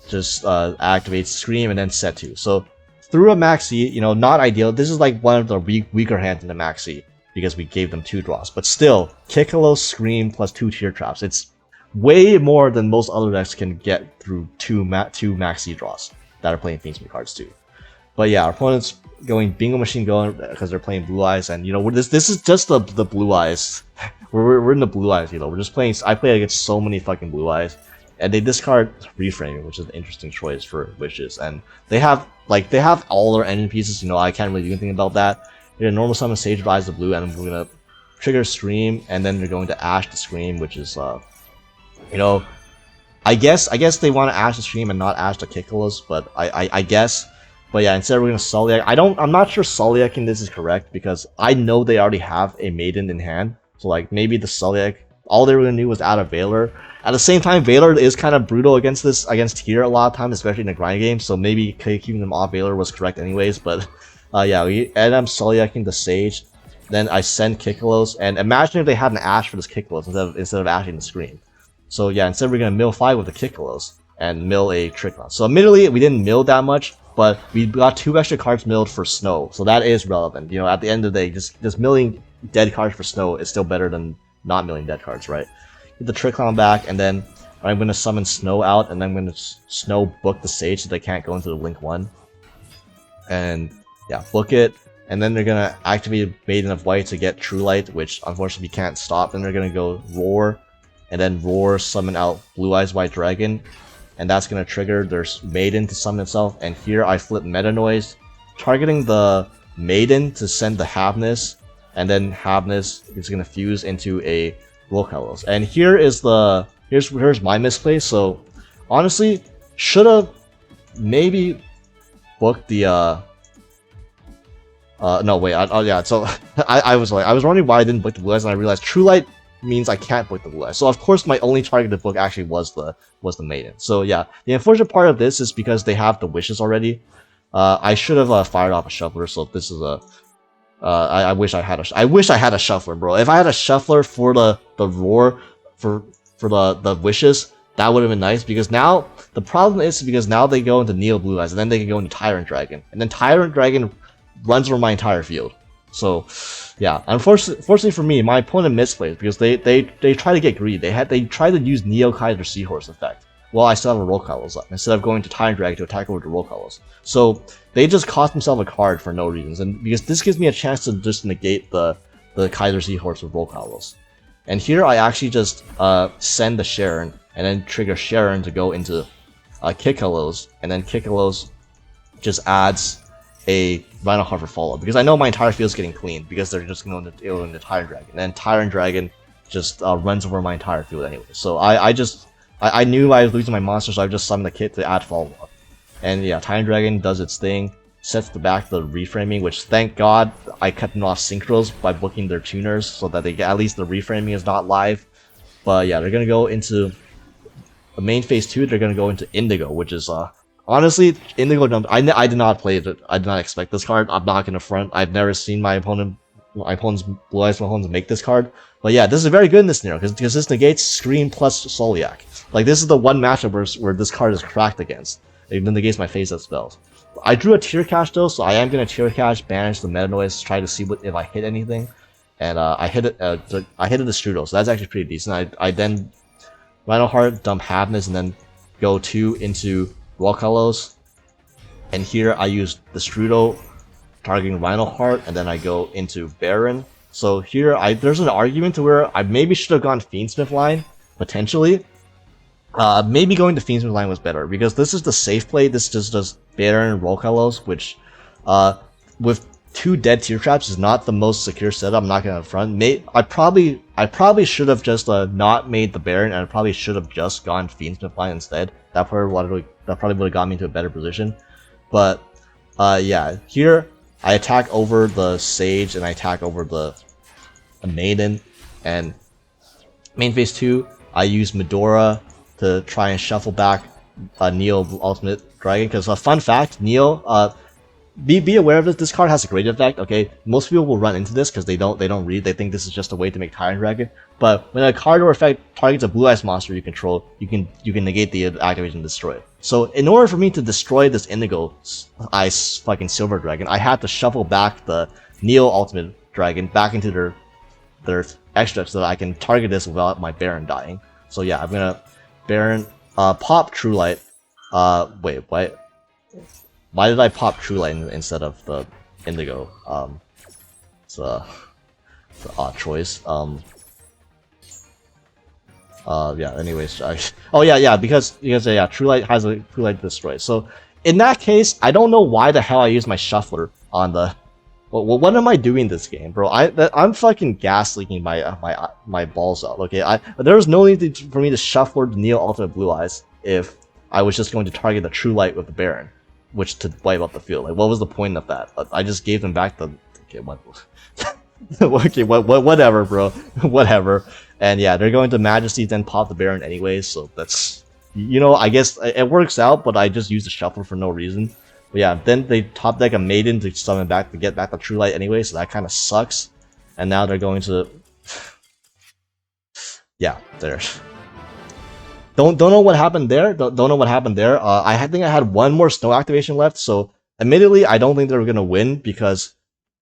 [SPEAKER 3] just activate Scream, and then set 2. So through a Maxi, you know, not ideal. This is like one of the weaker hands in the Maxi, because we gave them 2 draws, but still, Kikalos, Scream plus 2 Tear Traps. It's way more than most other decks can get through 2 Maxi draws that are playing Fiendsmith cards too. But yeah, our opponent's going Bingo Machine going because they're playing Blue Eyes, and you know, this is just the Blue Eyes. we're in the Blue Eyes, you know. We're just playing. I play against so many fucking Blue Eyes, and they discard Reframing, which is an interesting choice for Wishes, and they have all their engine pieces. You know, I can't really do anything about that. You're gonna normal summon Sage Rise the blue, and we're gonna trigger Scream, and then you're going to Ash the Scream, which is you know, I guess they want to Ash the Scream and not Ash the Kikalos, but I guess. But yeah, instead we're gonna Sulliak. I'm not sure Sulliak in this is correct, because I know they already have a Maiden in hand. So like maybe the Sulliak, all they were gonna do was add a Valor. At the same time, Valor is kind of brutal against Tier a lot of times, especially in the grind game. So maybe keeping them off Valor was correct anyways. But yeah, we end up Sulliaking the Sage. Then I send Kikalos, and imagine if they had an Ash for this Kikalos instead of Ashing the Scream. So yeah, instead we're gonna mill 5 with the Kikalos and mill a Trickon. So admittedly, we didn't mill that much, but we got 2 extra cards milled for Snow, so that is relevant. You know, at the end of the day, just milling dead cards for Snow is still better than not milling dead cards, right? Get the Trickon back, and then I'm gonna summon Snow out, and then I'm gonna Snow book the Sage so they can't go into the Link 1. And yeah, book it, and then they're gonna activate Maiden of White to get True Light, which unfortunately we can't stop. Then they're gonna go Roar, and then Roar, summon out Blue Eyes White Dragon, and that's gonna trigger their Maiden to summon itself. And here I flip Meta Noise, targeting the Maiden to send the Havness, and then Havness is gonna fuse into a Rokalos. And here is the here's my misplay. So honestly, should have maybe booked the no wait, yeah. So I was wondering why I didn't book the Blue Eyes, and I realized True Light means I can't book the Blue Eyes. So of course my only targeted book actually was the Maiden. So yeah, the unfortunate part of this is because they have the wishes already. I should have fired off a shuffler. So this is a I wish I had a shuffler, bro. If I had a shuffler for the roar for the wishes, that would have been nice, because now the problem is because now they go into Neo Blue Eyes, and then they can go into Tyrant Dragon, and then Tyrant Dragon runs over my entire field. So yeah, unfortunately for me, my opponent misplays because they try to get greedy. They try to use Neo Kaiser Seahorse effect. Well, I still have a Rokalos up instead of going to Tyrant Dragon to attack over the Rokalos. So they just cost themselves a card for no reasons, and because this gives me a chance to just negate the Kaiser Seahorse with Rokalos. And here I actually just send the Sharon, and then trigger Sharon to go into Kikalos, and then Kikalos just adds a Rhino Heart for follow, because I know my entire field is getting cleaned because they're just going to Tyrant Dragon, and then Tyrant Dragon just runs over my entire field anyway. So I knew I was losing my monster, so I just summoned the kit to add follow-up. And yeah, Tyrant Dragon does its thing, sets the back the reframing, which thank God I cut them off synchros by booking their tuners so that they get, at least the reframing is not live. But yeah, they're gonna go into the main phase 2. They're gonna go into Indigo, which is honestly, Indigo jump. I did not play it. I did not expect this card. I'm not gonna front. I've never seen my opponent's Blue Eyes opponents make this card. But yeah, this is very good in this scenario because this negates Scream plus Soliak. Like, this is the one matchup where this card is cracked against. It negates my phase up spells. I drew a Tear Cache though, so I am gonna Tear Cache, banish the Meta Noise, try to see if I hit anything. And I hit it. I hit it the Strudel, so that's actually pretty decent. I then Rhino Heart, dump Havness, and then go 2 into Rokalos. And here I use the Strudel, targeting Rhino Heart, and then I go into Baron. So here there's an argument to where I maybe should have gone Fiendsmith line, potentially. Maybe going to Fiendsmith line was better, because this is the safe play. This just does Baron, Rokalos, which with 2 dead Tear Traps is not the most secure setup. I'm not gonna front. I probably should have just not made the Baron, and I probably should have just gone Fiendsmith line instead. That probably would have got me into a better position. But yeah, here I attack over the Sage and I attack over the Maiden, and main phase 2 I use Medora to try and shuffle back Neo Ultimate Dragon, because a fun fact, Neo, be aware of this. This card has a great effect. Okay, most people will run into this because they don't read. They think this is just a way to make Tyrant Dragon. But when a card or effect targets a Blue Eyes monster you control, you can negate the activation and destroy it. So in order for me to destroy this Indigo Ice fucking Silver Dragon, I had to shuffle back the Neo Ultimate Dragon back into their extra so that I can target this without my Baron dying. So yeah, I'm gonna Baron pop True Light. Wait, what? Why did I pop True Light instead of the Indigo? It's an odd choice. Yeah, anyways, because yeah, True Light has a True Light destroy. So in that case, I don't know why the hell I used my Shuffler on the. Well, what am I doing this game, bro? I'm fucking gas leaking my balls out. Okay, there was no need for me to Shuffler the Neo Ultimate Blue Eyes if I was just going to target the True Light with the Baron, which to wipe up the field. Like, what was the point of that? I just gave them back the. Okay, what? Okay, whatever, bro. Whatever. And yeah, they're going to Majesty, then pop the Baron anyways. So that's, I guess it works out. But I just used the Shuffle for no reason. But yeah, then they top deck a Maiden to summon back to get back the True Light anyway. So that kind of sucks. And now they're going to. Yeah, there. Don't know what happened there. Don't know what happened there. I think I had one more snow activation left. So admittedly, I don't think they were gonna win, because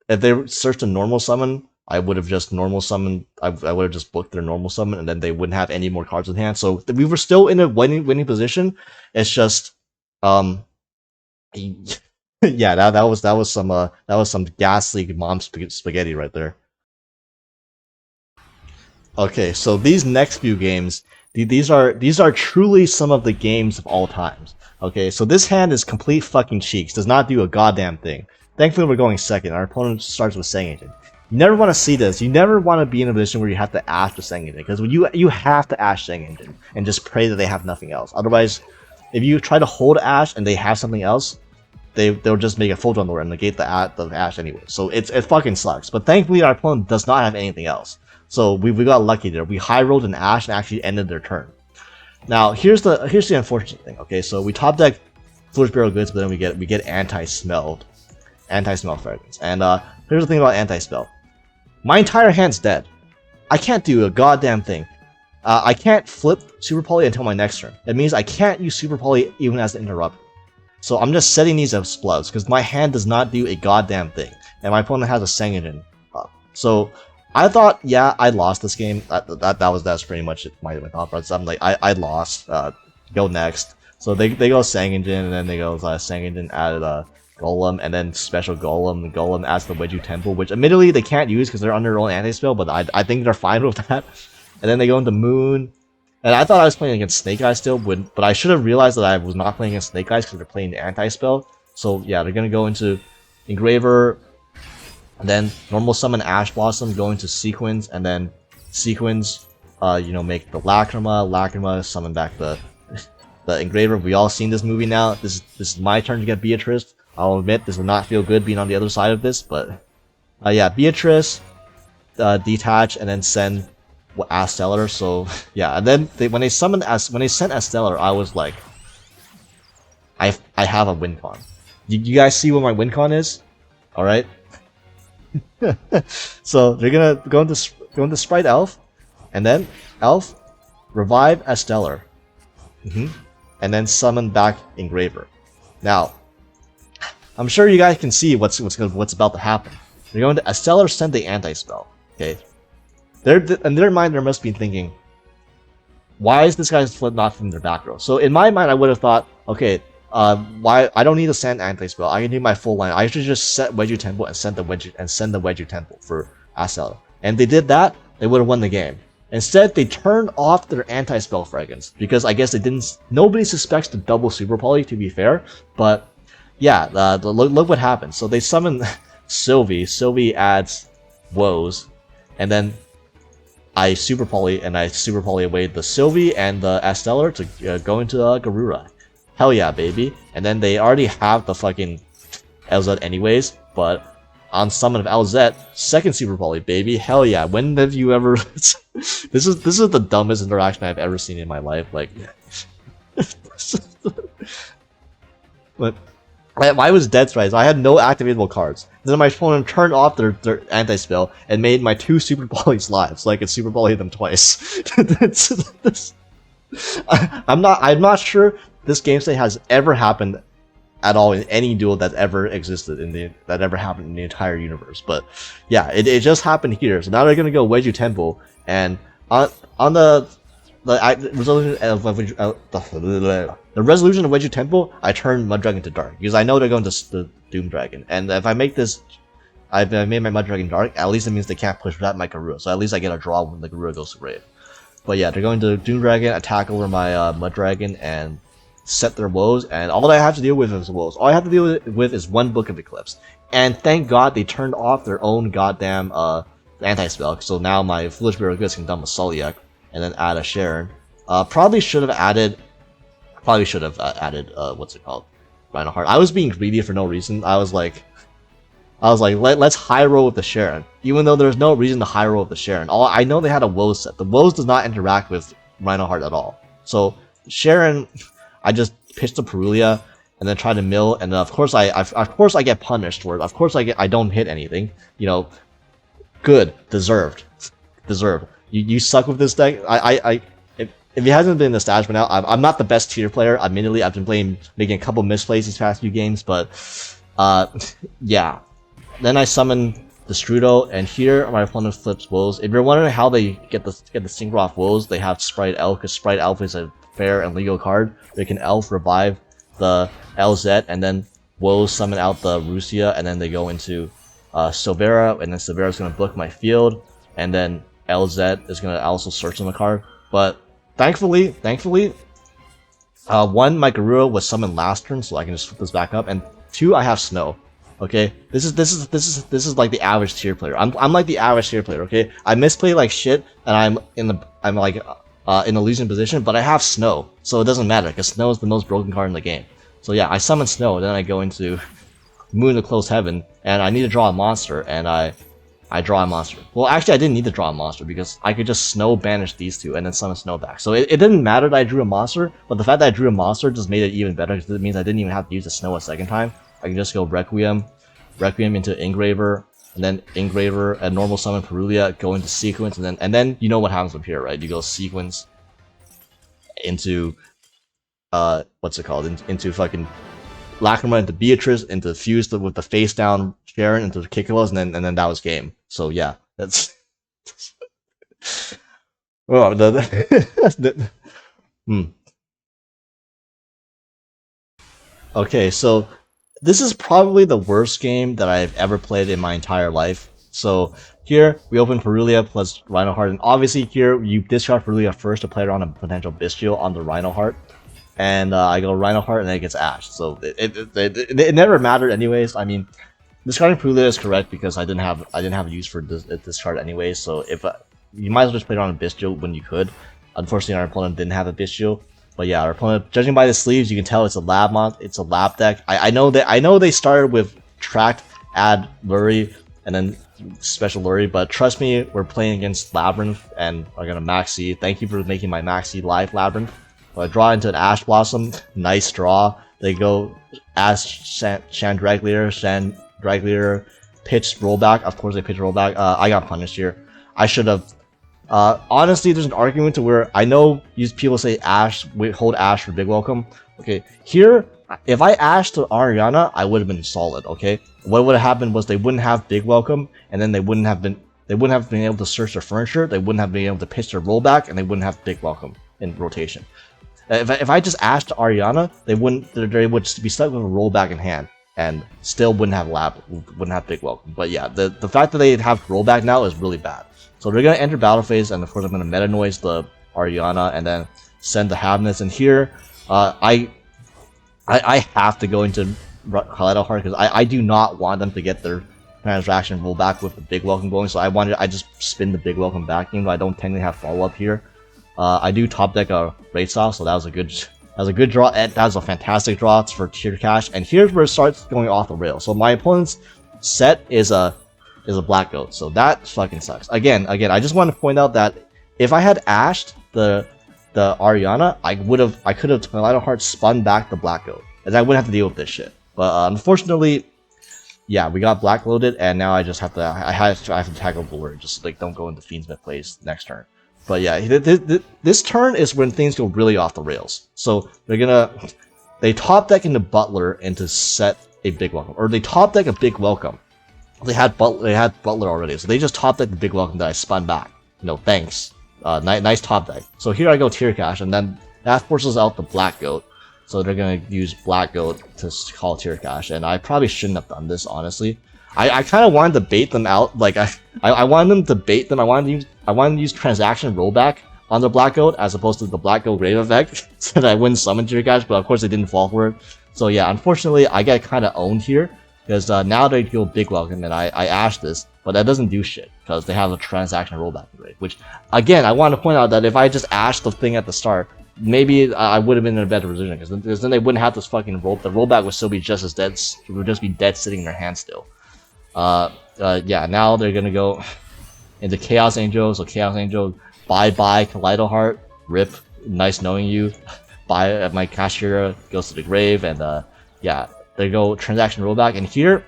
[SPEAKER 3] if they searched a normal summon, I would have just normal summoned. I would have just booked their normal summon, and then they wouldn't have any more cards in hand. So we were still in a winning position. It's just, yeah, that was some gas leak mom spaghetti right there. Okay, so these next few games, These are truly some of the games of all times. Okay, so this hand is complete fucking cheeks. Does not do a goddamn thing. Thankfully, we're going second. Our opponent starts with Sengengin. You never want to see this. You never want to be in a position where you have to Ash the Sengengin, because when you have to Ash Sengengin and just pray that they have nothing else. Otherwise, if you try to hold Ash and they have something else, they'll just make a full draw and negate the Ash anyway. So it fucking sucks. But thankfully, our opponent does not have anything else. So we got lucky there. We high rolled an Ash and actually ended their turn. Now here's the unfortunate thing. Okay, so we top deck Foolish Burial Goods, but then we get anti-smell fragments. And here's the thing about anti-spell. My entire hand's dead. I can't do a goddamn thing. I can't flip Super Poly until my next turn. It means I can't use Super Poly even as an interrupt. So I'm just setting these as splubs, because my hand does not do a goddamn thing. And my opponent has a Sengengin up. So I thought, yeah, I lost this game. That's pretty much my thought process. I'm like, I lost. Go next. So they go Sengengin, and then they go Sengengin added Golem, and then special Golem. The Golem adds the Wedju Temple, which admittedly they can't use because they're under their own anti-spell, but I think they're fine with that. And then they go into Moon. And I thought I was playing against Snake Eyes still, but I should have realized that I was not playing against Snake Eyes because they're playing the anti-spell. So yeah, they're going to go into Engraver, and then normal summon Ash Blossom, go into Sequence, and then Sequence, make the Lacrima, summon back the Engraver. We all seen this movie now. This is my turn to get Beatrice. I'll admit, this will not feel good being on the other side of this, but yeah, Beatrice, detach, and then send Stellar. So yeah, and then when they sent Stellar, I was like, I have a win con. You guys see what my win con is? All right. So they're gonna go into Sprite Elf, and then Elf, revive Stellar, and then summon back Engraver. Now, I'm sure you guys can see what's about to happen. They're going to Stellar send the anti-spell. Okay. In their mind, they must be thinking, why is this guy's flip not from their back row? So in my mind, I would have thought, okay, why I don't need to send anti-spell. I can do my full line. I should just set Wedju Temple and send the Wedju Temple for Stellar. And if they did that, they would have won the game. Instead, they turned off their anti-spell fragments because I guess nobody suspects the double Super Poly, to be fair. But yeah, look what happened. So they summon Sylvie. Sylvie adds Woes, and then I Super Poly away the Sylvie and the Stellar to go into Garura. Hell yeah, baby. And then they already have the fucking LZ anyways, but on summon of LZ, second Super Poly, baby. Hell yeah. When have you ever... This is the dumbest interaction I've ever seen in my life. Like... But... I was dead straight. I had no activatable cards. Then my opponent turned off their anti-spell and made my two Super Polys live, so I could Super Poly them twice. I'm not sure this game state has ever happened at all in any duel that ever existed that ever happened in the entire universe. But yeah, it just happened here. So now they're gonna go Wedju Temple, and on the resolution of Wedju Temple, I turn Mud Dragon to Dark because I know they're going to the Doom Dragon, and if I make this, I've made my Mud Dragon Dark. At least it means they can't push that my Garura, so at least I get a draw when the Garura goes to grave. But yeah, they're going to Doom Dragon, attack over my Mud Dragon, and set their Woes, and all I have to deal with is Woes. All I have to deal with is one Book of Eclipse, and thank God they turned off their own goddamn anti-spell, so now my Foolish Burial Goods can dump a Soliak and then add a Sharon. Probably should have added what's it called? Rhino Heart. I was being greedy for no reason. I was like, let's high roll with the Sharon, even though there's no reason to high roll with the Sharon. I know they had a Woes set. The Woes does not interact with Rhino Heart at all. So Sharon, I just pitched the Purulia and then try to mill, and then of course I get punished for it. Of course I don't hit anything. Good, deserved. You suck with this deck. If it hasn't been established by now, I'm not the best tier player. Admittedly, I've been making a couple misplays these past few games, but yeah. Then I summon the Strudo, and here my opponent flips Woes. If you're wondering how they get the synchro off Woes, they have Sprite Elf, because Sprite Elf is a fair and legal card. They can Elf revive the LZ, and then Woes summon out the Rusia, and then they go into Silvera, and then Silvera's gonna book my field, and then LZ is gonna also search on the card. But thankfully, one, my Garura was summoned last turn, so I can just flip this back up, and two, I have Snow. Okay, this is like the average tier player. I'm like the average tier player. Okay, I misplay like shit, and I'm in a losing position, but I have Snow, so it doesn't matter because Snow is the most broken card in the game. So yeah, I summon Snow, then I go into Moon to Close Heaven, and I need to draw a monster, and I draw a monster. Well, actually, I didn't need to draw a monster because I could just Snow banish these two and then summon Snow back. So it didn't matter that I drew a monster, but the fact that I drew a monster just made it even better because it means I didn't even have to use the Snow a second time. I can just go Requiem into Engraver, and then Engraver and normal summon Purulia, go into Sequence, and then you know what happens up here, right? You go Sequence into what's it called? Into fucking Labrynth into Beatrice, into Fuse with the face down Sharon, into Kikolos, and then that was game. So yeah, that's oh Okay, so this is probably the worst game that I've ever played in my entire life. So here, we open Purulia plus Rhino Heart, and obviously here, you discard Purulia first to play around a potential Bystial on the Rhino Heart. And I go Rhino Heart, and then it gets Ashed. So it never mattered anyways. I mean, discarding Purulia is correct because I didn't have a use for this card anyways. So if you might as well just play around a Bystial when you could. Unfortunately, our opponent didn't have a Bystial. But yeah, our opponent, judging by the sleeves, you can tell it's a lab deck. I know they started with Tract, add Lurry, and then special Lurry, but trust me, we're playing against Labrynth and are gonna Maxi. Thank you for making my Maxi live Labrynth. So I draw into an Ash Blossom, nice draw. They go Ash Chandraglier, pitch rollback. Of course they pitch rollback. I got punished here. I should have. Honestly, there's an argument to where I know people say Ash, hold Ash for Big Welcome. Okay, here, if I Ash to Ariana, I would have been solid. Okay, what would have happened was they wouldn't have Big Welcome, and then they wouldn't have been able to search their furniture. They wouldn't have been able to pitch their rollback, and they wouldn't have Big Welcome in rotation. If I just Ash to Ariana, they would just be stuck with a rollback in hand, and still wouldn't have Big Welcome. But yeah, the fact that they have rollback now is really bad. So they're gonna enter battle phase, and of course I'm gonna meta noise the Ariana, and then send the Havness. And here, I have to go into Kaleido Heart because I do not want them to get their transaction rollback with the Big Welcome going. So I just spin the Big Welcome back, even though I don't technically have follow up here. I do top deck a Raid Style, so that was a good draw. That was a fantastic draw for tier Kash, and here's where it starts going off the rails. So my opponent's set is a Black Goat, so that fucking sucks. Again, I just want to point out that if I had Ashed the Ariana, I could have Kaleido Heart spun back the Black Goat, and I wouldn't have to deal with this shit. But unfortunately, yeah, we got Black loaded, and now I just have to I have to tackle Blur, just like don't go into Fiendsmith plays next turn. But yeah, this turn is when things go really off the rails. So they top deck into Butler and to set a Big Welcome, or they top deck a Big Welcome. They had Butler already, so they just top deck the Big Welcome that I spun back. Thanks. Nice top deck. So here I go tier Kash, and then that forces out the Black Goat. So they're gonna use Black Goat to call tier Kash, and I probably shouldn't have done this, honestly. I kind of wanted to bait them out. Like I wanted them to bait them. I wanted to use transaction rollback on the Black Goat as opposed to the Black Goat Grave Effect, so that I wouldn't summon tier Kash. But of course they didn't fall for it. So yeah, unfortunately I get kind of owned here because now they go Big Welcome, and I Ash this, but that doesn't do shit because they have a transaction rollback rate. Which again, I want to point out that if I just Ash the thing at the start, maybe I would have been in a better position because then they wouldn't have this fucking roll. The rollback would still be just as dead. It would just be dead sitting in their hand still. Yeah, now they're gonna go into Chaos Angel. So Chaos Angel, bye Kaleido Heart, rip. Nice knowing you. Bye. My Cashier goes to the grave, and yeah, they go transaction rollback. And here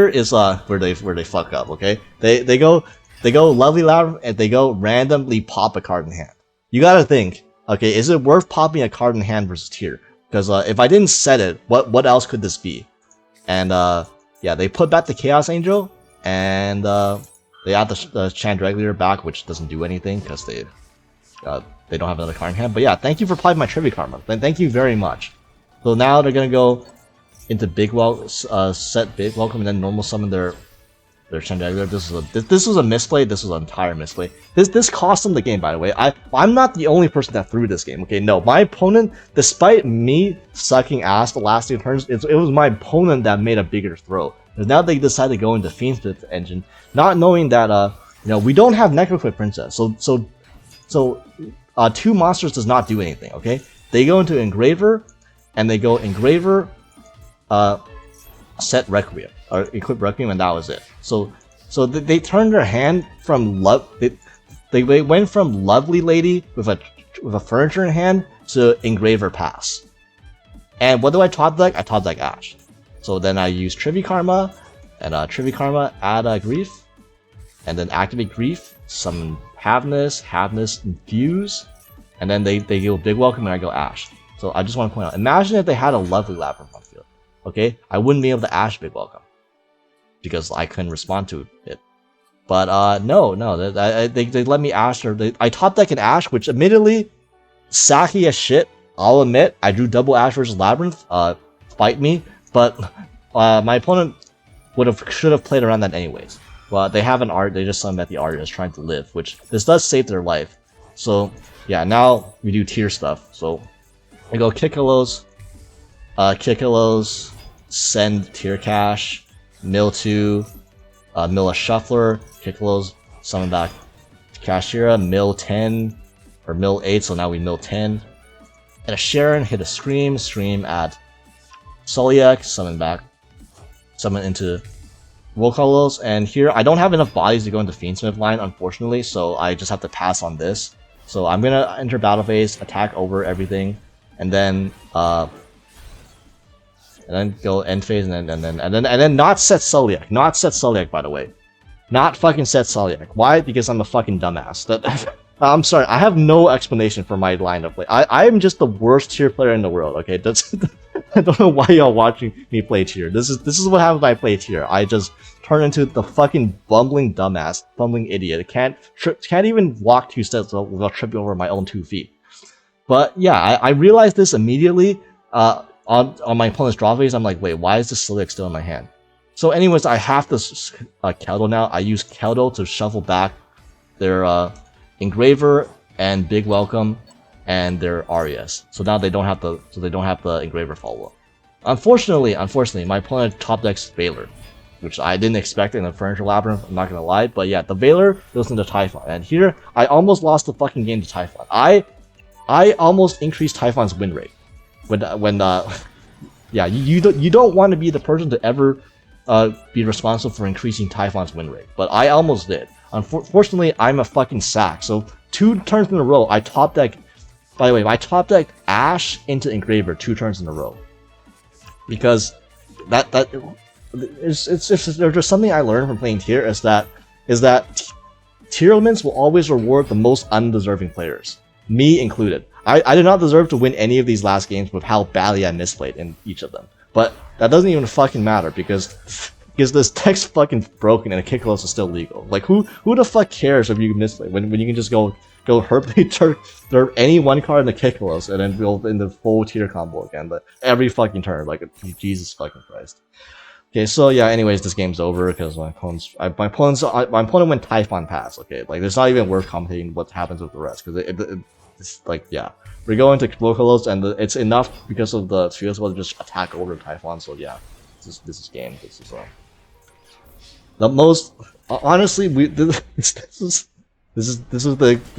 [SPEAKER 3] is where they fuck up. Okay, they go Lovely Labyrinth, and they go randomly pop a card in hand. You gotta think. Okay, is it worth popping a card in hand versus tier? Because if I didn't set it, what else could this be? And yeah, they put back the Chaos Angel, and they add the Chandraglier back, which doesn't do anything because they don't have another card in hand. But yeah, thank you for playing my Trivia Karma. Thank you very much. So now they're gonna go into set Big Welcome, and then normal summon their Their Chandelier. This was a misplay. This was an entire misplay. This cost them the game, by the way. I'm not the only person that threw this game. Okay, no, my opponent, despite me sucking ass the last 2 turns, it was my opponent that made a bigger throw. Because now they decided to go into Fiendsmith engine, not knowing that you know, we don't have Necroquip Princess. So 2 monsters does not do anything. Okay, they go into Engraver, and they go Engraver, set Requiem or equip Requiem, and that was it. So they turned their hand from they went from Lovely Lady with a furniture in hand to Engraver Pass. And what do I top deck? I top deck Ash. So then I use Trivy Karma, and Trivy Karma add Grief, and then activate Grief, summon Haveness, Infuse, and then they go Big Welcome, and I go Ash. So I just want to point out, imagine if they had a Lovely Labrynth on field. Okay, I wouldn't be able to Ash Big Welcome because I couldn't respond to it. But no, they let me Ash, or I top deck an Ash, which admittedly sacky as shit. I'll admit I drew double Ash versus Labrynth. Fight me, but my opponent should have played around that anyways. But they have an art. They just summon that the art is trying to live, which this does save their life. So yeah, now we do tier stuff. So I go Kikalos, send tier Kash, mill 2, mill a Shuffler, Kikalos, summon back Kashira, mill 10, or mill 8, so now we mill 10. And a Sharon, hit a Scream, add Soliak, summon into Volcalos, and here I don't have enough bodies to go into Fiendsmith line, unfortunately, so I just have to pass on this. So I'm gonna enter battle phase, attack over everything, and then go end phase, and then not set Soliak, by the way, not fucking set Soliak. Why? Because I'm a fucking dumbass. I'm sorry, I have no explanation for my line of play. I am just the worst tier player in the world. Okay, I don't know why y'all watching me play tier. This is what happens when I play tier. I just turn into the fucking bumbling dumbass, bumbling idiot. Can't even walk 2 steps without tripping over my own 2 feet. But yeah, I realized this immediately on my opponent's draw phase. I'm like, wait, why is this Soliak still in my hand? So anyways, I have this Keldol now. I use Keldol to shuffle back their Engraver and Big Welcome and their Arias. So now they don't have the Engraver follow up. Unfortunately, my opponent top decks Veiler, which I didn't expect in the Furniture Labyrinth, I'm not gonna lie, but yeah, the Veiler goes into Typhon, and here I almost lost the fucking game to Typhon. I almost increased Typhon's win rate. Yeah, you don't want to be the person to ever be responsible for increasing Typhon's win rate, but I almost did. Unfortunately, I'm a fucking sack, so 2 turns in a row, I top deck. By the way, I top deck Ash into Engraver 2 turns in a row, because there's just something I learned from playing tier is that Tearlaments will always reward the most undeserving players, me included. I did not deserve to win any of these last games with how badly I misplayed in each of them, but that doesn't even fucking matter because this deck's fucking broken and a Kikalos is still legal. Like who the fuck cares if you misplay when you can just go herply turn any one card in the Kikalos and then build in the full tier combo again, but every fucking turn, like Jesus fucking Christ. Okay, so yeah, anyways, this game's over because my opponent went Typhon Pass. Okay, like it's not even worth commentating what happens with the rest because it's like, yeah, we're going to Volcalos and it's enough because of the Fields to just attack over Typhon. So yeah, this is game. This is the most honestly this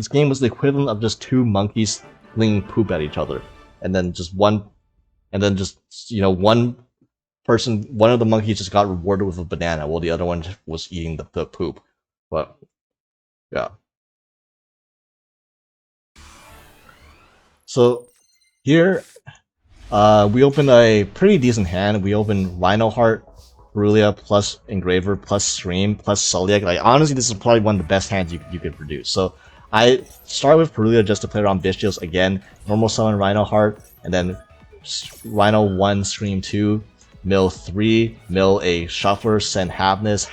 [SPEAKER 3] game was the equivalent of just 2 monkeys flinging poop at each other, and then one of the monkeys just got rewarded with a banana while the other one was eating the poop. But yeah. So here we opened a pretty decent hand. We opened Rhino Heart, Purulia plus Engraver plus Stream plus Soliak. Like honestly, this is probably one of the best hands you could produce. So I start with Purulia just to play around Bystials again. Normal summon Rhino Heart, and then Rhino 1, Stream 2, mill 3, mill a Shuffler, send Haveness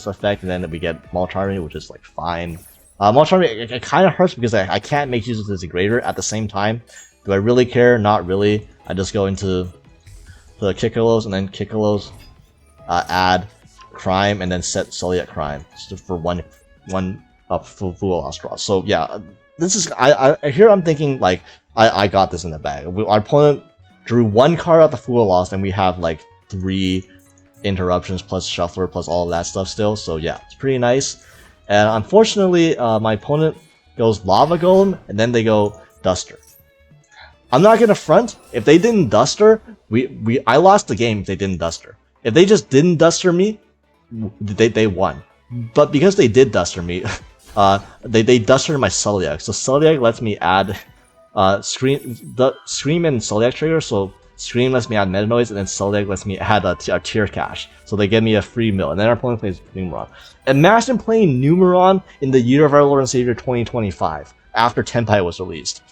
[SPEAKER 3] effect, and then we get Mulcharmy, which is like fine. Mulcharmy, it kind of hurts because I can't make use of this Engraver at the same time. Do I really care? Not really. I just go into the Kikalos, and then Kikalos add crime, and then set Sully at crime for one full loss draw. So yeah, this is I here I'm thinking like I got this in the bag. Our opponent drew 1 card out the Fool Lost, and we have like 3 interruptions plus shuffler plus all of that stuff still. So yeah, it's pretty nice. And unfortunately, my opponent goes Lava Golem, and then they go Duster. I'm not gonna front. If they didn't Duster, I lost the game if they didn't Duster. If they just didn't Duster me, they won. But because they did Duster me, they Dustered my Sulliak. So Sulliak lets me add Scream and Sulliak trigger. So Scream lets me add Meta Noise, and then Sulliak lets me add a Tear Cash. So they give me a free mill, and then our opponent plays Numeron. Imagine playing Numeron in the year of our Lord and Savior 2025, after Tenpai was released.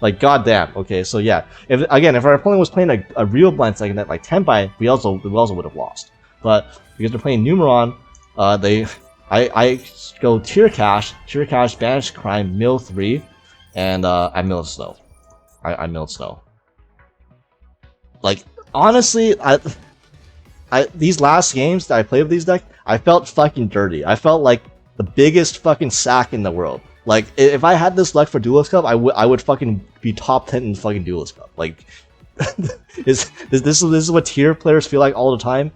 [SPEAKER 3] Like, goddamn. Okay, so yeah. If our opponent was playing a real blind second net like Tenpai, we also would have lost. But because they're playing Numeron, I go Tear Cash, Banish Crime, mill 3, and I mill Snow. I milled Snow. Like, honestly, these last games that I played with these decks, I felt fucking dirty. I felt like the biggest fucking sack in the world. Like, if I had this luck for Duelist Cup, I would fucking be top 10 in fucking Duelist Cup. Like, this is what tier players feel like all the time.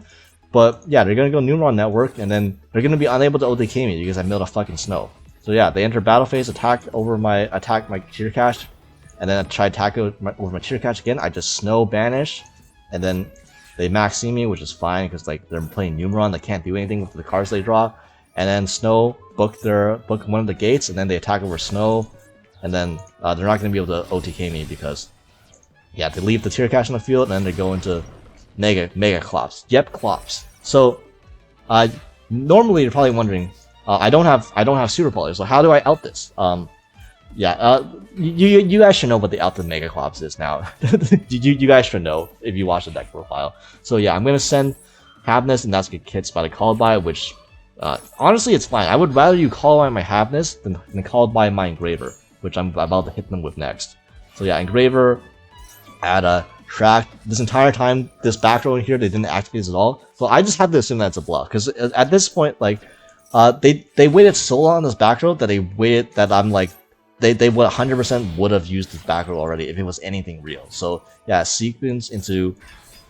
[SPEAKER 3] But yeah, they're gonna go Numeron Network, and then they're gonna be unable to OTK me because I milled a fucking Snow. So yeah, they enter battle phase, attack my Tear Cash, and then I try attack over my Tear Cash again. I just Snow Banish, and then they max me, which is fine because like they're playing Numeron, they can't do anything with the cards they draw. And then Snow book one of the gates, and then they attack over Snow, and then they're not gonna be able to OTK me because yeah, they leave the Tear Cash on the field, and then they go into Mega Clops. Yep, Clops. So normally you're probably wondering, I don't have Super Poly, so how do I out this? You guys should know what the out the Mega Clops is now. you guys should know if you watch the deck profile. So yeah, I'm gonna send Havness, and that's get kits by the Called By, which honestly it's fine. I would rather you call by my Havness than called by my Engraver, which I'm about to hit them with next. So yeah, Engraver, add a track. This entire time, this back row in here, they didn't activate this at all. So I just had to assume that's a bluff, because at this point, like, they waited so long on this back row that they would 100% would have used this back row already if it was anything real. So yeah, sequence into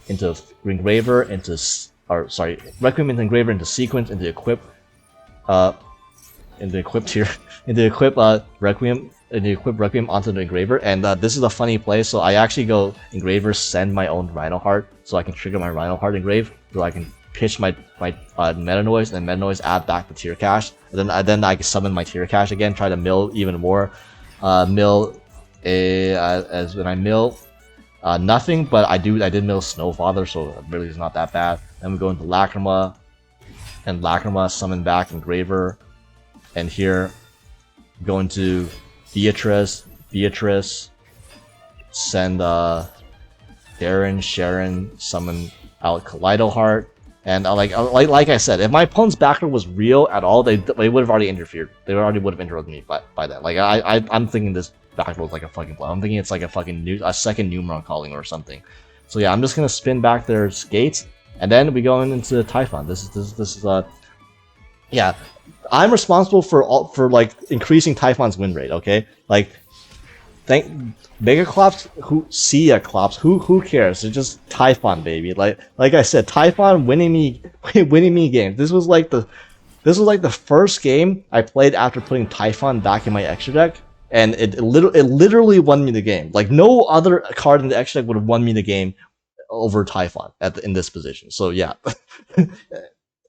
[SPEAKER 3] Engraver, Requiem into Engraver, into sequence, into equip Requiem onto the Engraver, and this is a funny play. So I actually go Engraver, send my own Rhino Heart, so I can trigger my Rhino Heart engrave, so I can pitch my Meta Noise, and Meta Noise add back the Tear Cash, and then I can summon my Tear Cash again, try to mill even more. As when I mill nothing, but I did mill Snowfather, so it really is not that bad. Then we go into Lacrima, and Lacrima summon back Engraver, and here go into Beatrice, send Darren, Sharon, summon out Kaleido Heart, and like I said, if my opponent's backer was real at all, they would have already interfered. They already would have interrupted me by that. Like I'm thinking this backer was like a fucking bluff. I'm thinking it's like a second Numeron calling or something. So yeah, I'm just gonna spin back their skates, and then we go into Typhon. This is yeah. I'm responsible for like increasing Typhon's win rate, okay? Like, Mega Clops, who cares? It's just Typhon, baby. Like I said, Typhon winning me games. This was like the first game I played after putting Typhon back in my extra deck, and it literally won me the game. Like no other card in the extra deck would have won me the game over Typhon in this position. So yeah.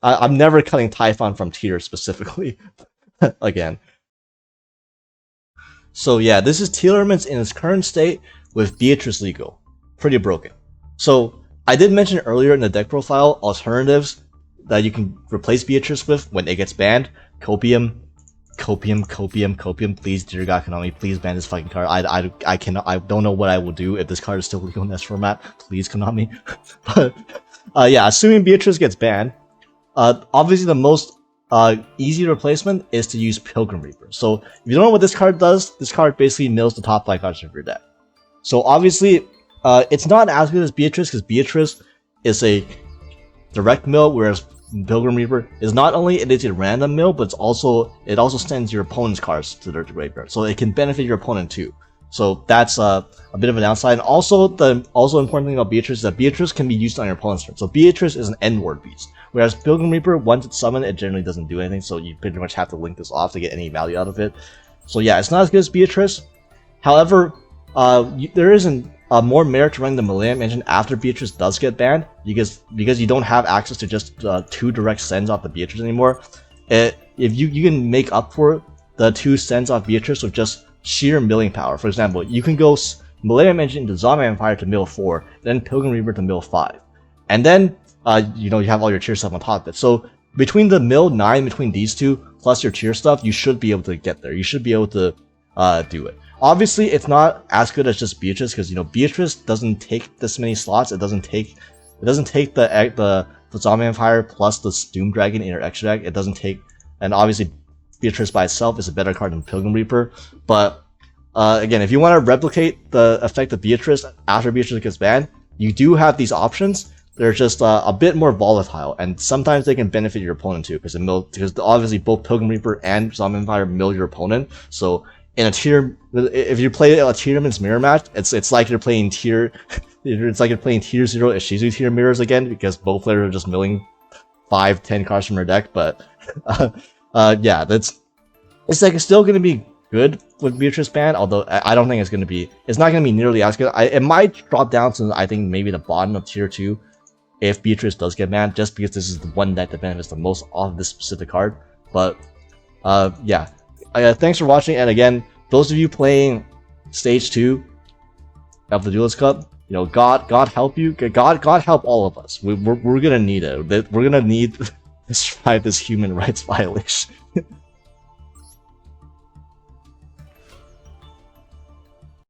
[SPEAKER 3] I'm never cutting Typhon from tier specifically again. So yeah, this is Tearlaments in its current state with Beatrice legal. Pretty broken. So I did mention earlier in the deck profile alternatives that you can replace Beatrice with when it gets banned. Copium. Please, dear God, Konami, please ban this fucking card. I cannot. I don't know what I will do if this card is still legal in this format. Please, Konami. But yeah, assuming Beatrice gets banned. Obviously, the most easy replacement is to use Pilgrim Reaper. So, if you don't know what this card does, this card basically mills the top 5 cards of your deck. So, obviously, it's not as good as Beatrice, because Beatrice is a direct mill, whereas Pilgrim Reaper is not only it is a random mill, but it also sends your opponent's cards to their graveyard, so it can benefit your opponent too. So that's a bit of a downside. And also the important thing about Beatrice is that Beatrice can be used on your opponent's turn. So Beatrice is an N-word beast, whereas Pilgrim Reaper, once it's summoned, it generally doesn't do anything. So you pretty much have to link this off to get any value out of it. So yeah, it's not as good as Beatrice. However, there isn't more merit to running the Millennium engine after Beatrice does get banned, because you don't have access to just 2 direct sends off the Beatrice anymore. If you can make up for the 2 sends off Beatrice with just sheer milling power. For example, you can go Millennium engine into Zombie Vampire to mill 4, then Pilgrim Reaper to mill 5, and then you have all your tier stuff on top of it. So between the mill 9 between these two plus your tier stuff, you should be able to get there. You should be able to do it. Obviously, it's not as good as just Beatrice, because Beatrice doesn't take this many slots. It doesn't take the Zombie Vampire plus the Doom Dragon in your extra deck. It doesn't take, and obviously Beatrice by itself is a better card than Pilgrim Reaper. But again, if you want to replicate the effect of Beatrice after Beatrice gets banned, you do have these options. They're just a bit more volatile, and sometimes they can benefit your opponent too, because obviously both Pilgrim Reaper and Zombie Vampire mill your opponent. So in a tier, if you play a Tearlaments mirror match, it's like you're playing tier 0 Ishizu tier mirrors again, because both players are just milling 5-10 cards from their deck. But yeah, it's still going to be good with Beatrice banned, although I don't think it's not going to be nearly as good. It might drop down to, I think, maybe the bottom of tier 2 if Beatrice does get banned, just because this is the one deck that benefits the most off of this specific card. But yeah, thanks for watching, and again, those of you playing Stage 2 of the Duelist Cup, God help you. God help all of us. We're gonna need it. We're gonna need this human rights violation.